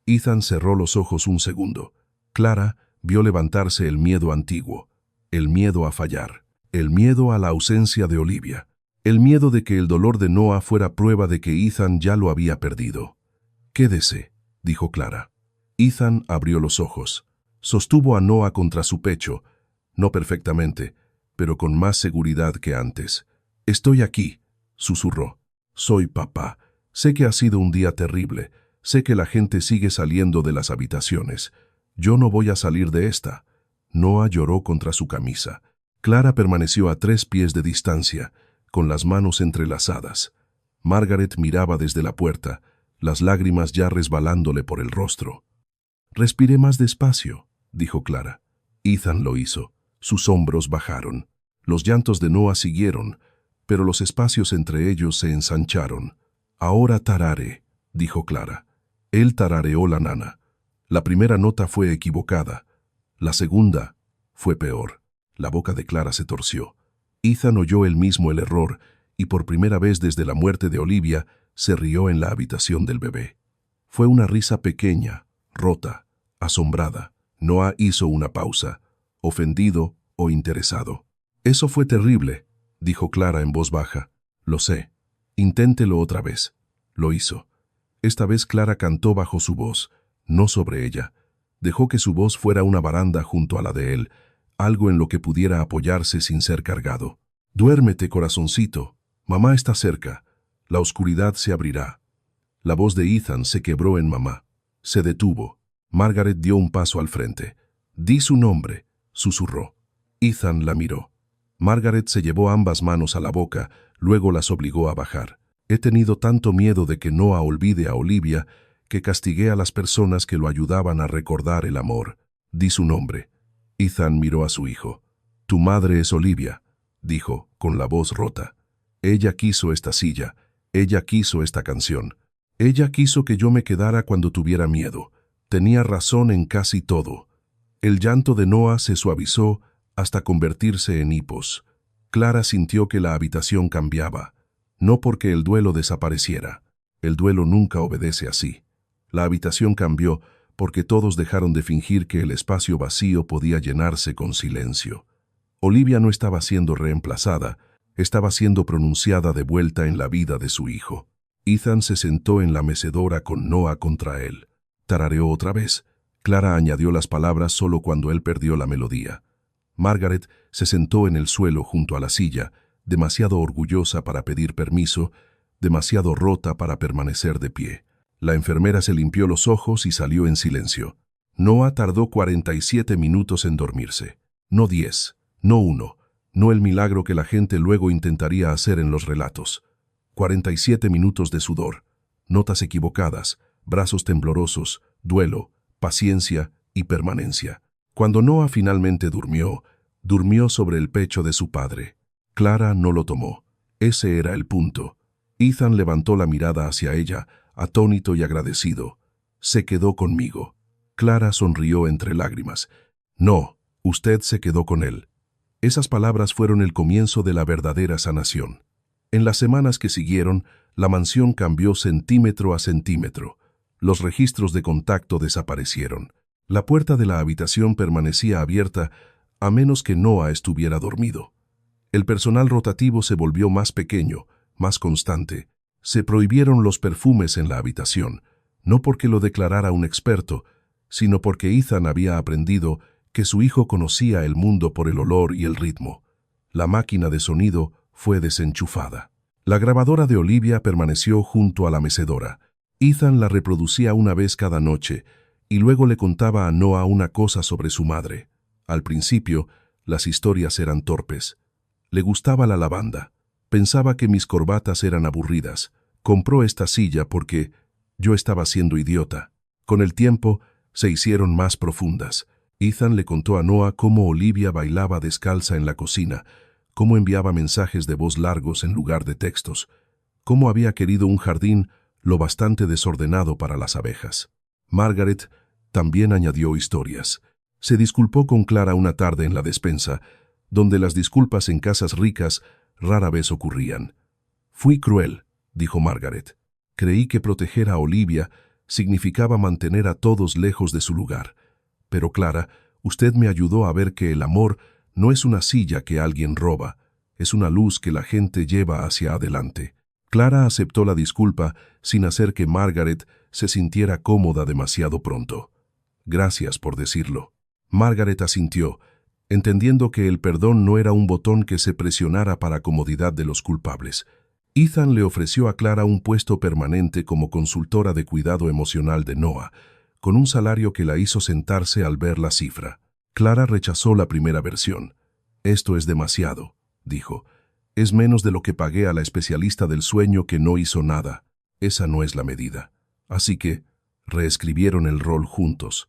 Ethan cerró los ojos un segundo. Clara vio levantarse el miedo antiguo, el miedo a fallar, el miedo a la ausencia de Olivia, el miedo de que el dolor de Noah fuera prueba de que Ethan ya lo había perdido. «Quédese», dijo Clara. Ethan abrió los ojos. Sostuvo a Noah contra su pecho, no perfectamente, pero con más seguridad que antes. «Estoy aquí», susurró. «Soy papá. Sé que ha sido un día terrible. Sé que la gente sigue saliendo de las habitaciones. Yo no voy a salir de esta». Noah lloró contra su camisa. Clara permaneció a 3 pies de distancia, con las manos entrelazadas. Margaret miraba desde la puerta, las lágrimas ya resbalándole por el rostro. «Respiré más despacio», dijo Clara. Ethan lo hizo. Sus hombros bajaron. Los llantos de Noah siguieron, pero los espacios entre ellos se ensancharon. «Ahora tarare», dijo Clara. Él tarareó la nana. La primera nota fue equivocada. La segunda fue peor. La boca de Clara se torció. Ethan oyó él mismo el error y por primera vez desde la muerte de Olivia se rió en la habitación del bebé. Fue una risa pequeña, rota, asombrada. Noah hizo una pausa, ofendido o interesado. «Eso fue terrible», dijo Clara en voz baja. «Lo sé. Inténtelo otra vez». Lo hizo. Esta vez Clara cantó bajo su voz, no sobre ella. Dejó que su voz fuera una baranda junto a la de él, algo en lo que pudiera apoyarse sin ser cargado. «Duérmete, corazoncito. Mamá está cerca. La oscuridad se abrirá». La voz de Ethan se quebró en mamá. Se detuvo. Margaret dio un paso al frente. «Di su nombre», susurró. Ethan la miró. Margaret se llevó ambas manos a la boca, luego las obligó a bajar. «He tenido tanto miedo de que Noah olvide a Olivia que castigué a las personas que lo ayudaban a recordar el amor. Di su nombre». Ethan miró a su hijo. Tu madre es Olivia, dijo, con la voz rota. Ella quiso esta silla, ella quiso esta canción. Ella quiso que yo me quedara cuando tuviera miedo. Tenía razón en casi todo. El llanto de Noah se suavizó hasta convertirse en hipos. Clara sintió que la habitación cambiaba, no porque el duelo desapareciera. El duelo nunca obedece así. La habitación cambió porque todos dejaron de fingir que el espacio vacío podía llenarse con silencio. Olivia no estaba siendo reemplazada, estaba siendo pronunciada de vuelta en la vida de su hijo. Ethan se sentó en la mecedora con Noah contra él. Tarareó otra vez. Clara añadió las palabras solo cuando él perdió la melodía. Margaret se sentó en el suelo junto a la silla, demasiado orgullosa para pedir permiso, demasiado rota para permanecer de pie. La enfermera se limpió los ojos y salió en silencio. Noah tardó 47 minutos en dormirse. No 10, no 1, no el milagro que la gente luego intentaría hacer en los relatos. 47 minutos de sudor, notas equivocadas, brazos temblorosos, duelo, paciencia y permanencia. Cuando Noah finalmente durmió, durmió sobre el pecho de su padre. Clara no lo tomó. Ese era el punto. Ethan levantó la mirada hacia ella, atónito y agradecido. Se quedó conmigo. Clara sonrió entre lágrimas. No, usted se quedó con él. Esas palabras fueron el comienzo de la verdadera sanación. En las semanas que siguieron, la mansión cambió centímetro a centímetro. Los registros de contacto desaparecieron. La puerta de la habitación permanecía abierta a menos que Noah estuviera dormido. El personal rotativo se volvió más pequeño, más constante. Se prohibieron los perfumes en la habitación, no porque lo declarara un experto, sino porque Ethan había aprendido que su hijo conocía el mundo por el olor y el ritmo. La máquina de sonido fue desenchufada. La grabadora de Olivia permaneció junto a la mecedora. Ethan la reproducía una vez cada noche y luego le contaba a Noah una cosa sobre su madre. Al principio, las historias eran torpes. Le gustaba la lavanda. Pensaba que mis corbatas eran aburridas. Compró esta silla porque yo estaba siendo idiota. Con el tiempo, se hicieron más profundas. Ethan le contó a Noah cómo Olivia bailaba descalza en la cocina, cómo enviaba mensajes de voz largos en lugar de textos, cómo había querido un jardín lo bastante desordenado para las abejas. Margaret también añadió historias. Se disculpó con Clara una tarde en la despensa, donde las disculpas en casas ricas rara vez ocurrían. Fui cruel, dijo Margaret. Creí que proteger a Olivia significaba mantener a todos lejos de su lugar. Pero Clara, usted me ayudó a ver que el amor no es una silla que alguien roba, es una luz que la gente lleva hacia adelante. Clara aceptó la disculpa sin hacer que Margaret se sintiera cómoda demasiado pronto. Gracias por decirlo. Margaret asintió, entendiendo que el perdón no era un botón que se presionara para comodidad de los culpables. Ethan le ofreció a Clara un puesto permanente como consultora de cuidado emocional de Noah, con un salario que la hizo sentarse al ver la cifra. Clara rechazó la primera versión. Esto es demasiado, dijo. Es menos de lo que pagué a la especialista del sueño que no hizo nada. Esa no es la medida. Así que reescribieron el rol juntos.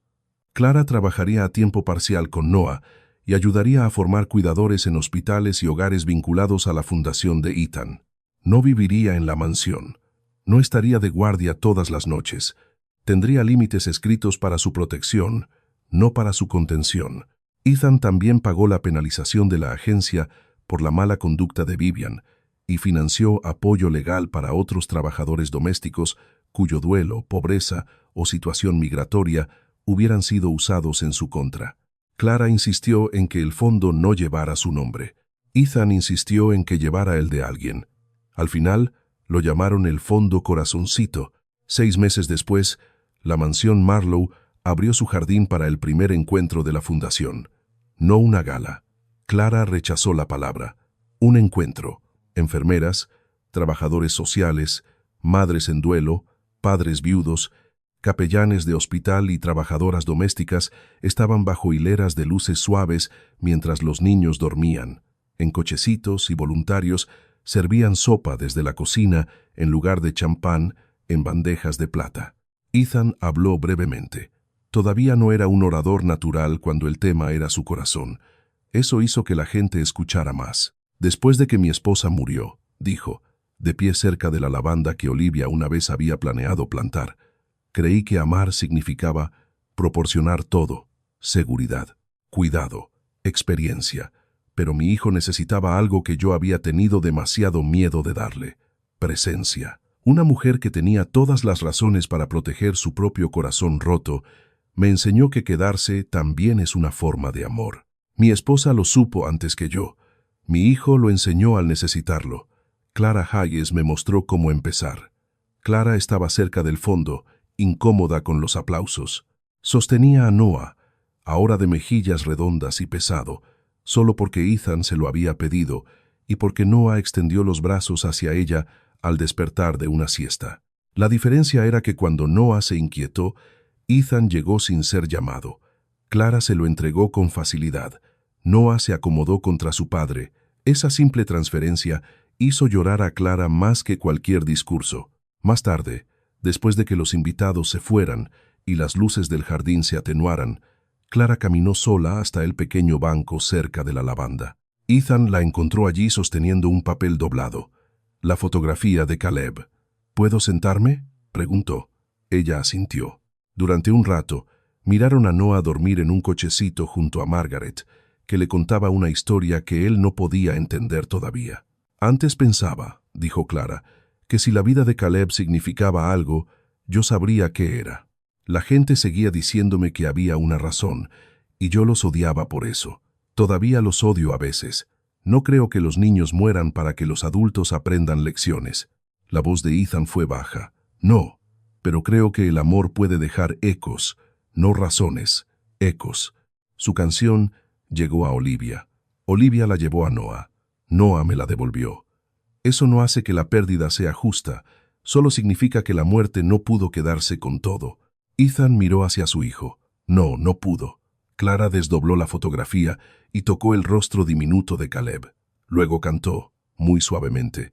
Clara trabajaría a tiempo parcial con Noah y ayudaría a formar cuidadores en hospitales y hogares vinculados a la fundación de Ethan. No viviría en la mansión. No estaría de guardia todas las noches. Tendría límites escritos para su protección, no para su contención. Ethan también pagó la penalización de la agencia por la mala conducta de Vivian y financió apoyo legal para otros trabajadores domésticos cuyo duelo, pobreza o situación migratoria hubieran sido usados en su contra. Clara insistió en que el fondo no llevara su nombre. Ethan insistió en que llevara el de alguien. Al final, lo llamaron el Fondo Corazoncito. 6 meses después, la mansión Marlowe abrió su jardín para el primer encuentro de la fundación. No una gala. Clara rechazó la palabra. Un encuentro. Enfermeras, trabajadores sociales, madres en duelo, padres viudos, capellanes de hospital y trabajadoras domésticas estaban bajo hileras de luces suaves mientras los niños dormían. En cochecitos y voluntarios servían sopa desde la cocina en lugar de champán en bandejas de plata. Ethan habló brevemente. Todavía no era un orador natural cuando el tema era su corazón, Eso hizo que la gente escuchara más. Después de que mi esposa murió, dijo, de pie cerca de la lavanda que Olivia una vez había planeado plantar, creí que amar significaba proporcionar todo: seguridad, cuidado, experiencia. Pero mi hijo necesitaba algo que yo había tenido demasiado miedo de darle: presencia. Una mujer que tenía todas las razones para proteger su propio corazón roto, me enseñó que quedarse también es una forma de amor. Mi esposa lo supo antes que yo. Mi hijo lo enseñó al necesitarlo. Clara Hayes me mostró cómo empezar. Clara estaba cerca del fondo, incómoda con los aplausos. Sostenía a Noah, ahora de mejillas redondas y pesado, solo porque Ethan se lo había pedido y porque Noah extendió los brazos hacia ella al despertar de una siesta. La diferencia era que cuando Noah se inquietó, Ethan llegó sin ser llamado. Clara se lo entregó con facilidad. Noah se acomodó contra su padre. Esa simple transferencia hizo llorar a Clara más que cualquier discurso. Más tarde, después de que los invitados se fueran y las luces del jardín se atenuaran, Clara caminó sola hasta el pequeño banco cerca de la lavanda. Ethan la encontró allí sosteniendo un papel doblado: la fotografía de Caleb. ¿Puedo sentarme?, preguntó. Ella asintió. Durante un rato, miraron a Noah dormir en un cochecito junto a Margaret, que le contaba una historia que él no podía entender todavía. Antes pensaba, dijo Clara, que si la vida de Caleb significaba algo, yo sabría qué era. La gente seguía diciéndome que había una razón, y yo los odiaba por eso. Todavía los odio a veces. No creo que los niños mueran para que los adultos aprendan lecciones. La voz de Ethan fue baja. No, pero creo que el amor puede dejar ecos, no razones, ecos. Su canción llegó a Olivia. Olivia la llevó a Noah. Noah me la devolvió. Eso no hace que la pérdida sea justa, solo significa que la muerte no pudo quedarse con todo. Ethan miró hacia su hijo. No, no pudo. Clara desdobló la fotografía y tocó el rostro diminuto de Caleb. Luego cantó, muy suavemente,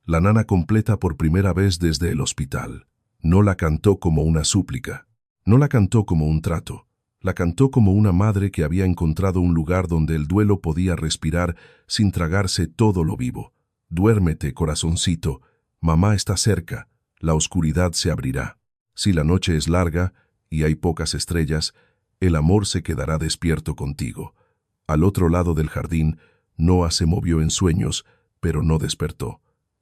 la nana completa por primera vez desde el hospital. No la cantó como una súplica. No la cantó como un trato. La cantó como una madre que había encontrado un lugar donde el duelo podía respirar sin tragarse todo lo vivo. Duérmete, corazoncito. Mamá está cerca. La oscuridad se abrirá. Si la noche es larga y hay pocas estrellas, el amor se quedará despierto contigo. Al otro lado del jardín, Noah se movió en sueños, pero no despertó.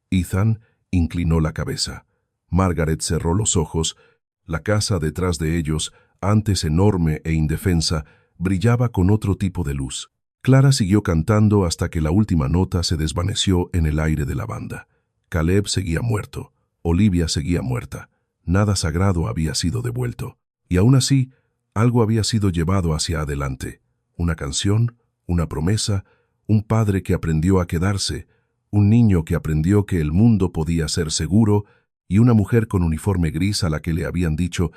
Ethan inclinó la cabeza. Margaret cerró los ojos. La casa detrás de ellos, antes enorme e indefensa, brillaba con otro tipo de luz. Clara siguió cantando hasta que la última nota se desvaneció en el aire de la banda. Caleb seguía muerto. Olivia seguía muerta. Nada sagrado había sido devuelto. Y aún así, algo había sido llevado hacia adelante. Una canción, una promesa, un padre que aprendió a quedarse, un niño que aprendió que el mundo podía ser seguro, y una mujer con uniforme gris a la que le habían dicho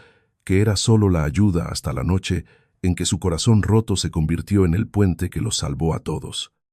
que era solo la ayuda hasta la noche en que su corazón roto se convirtió en el puente que los salvó a todos.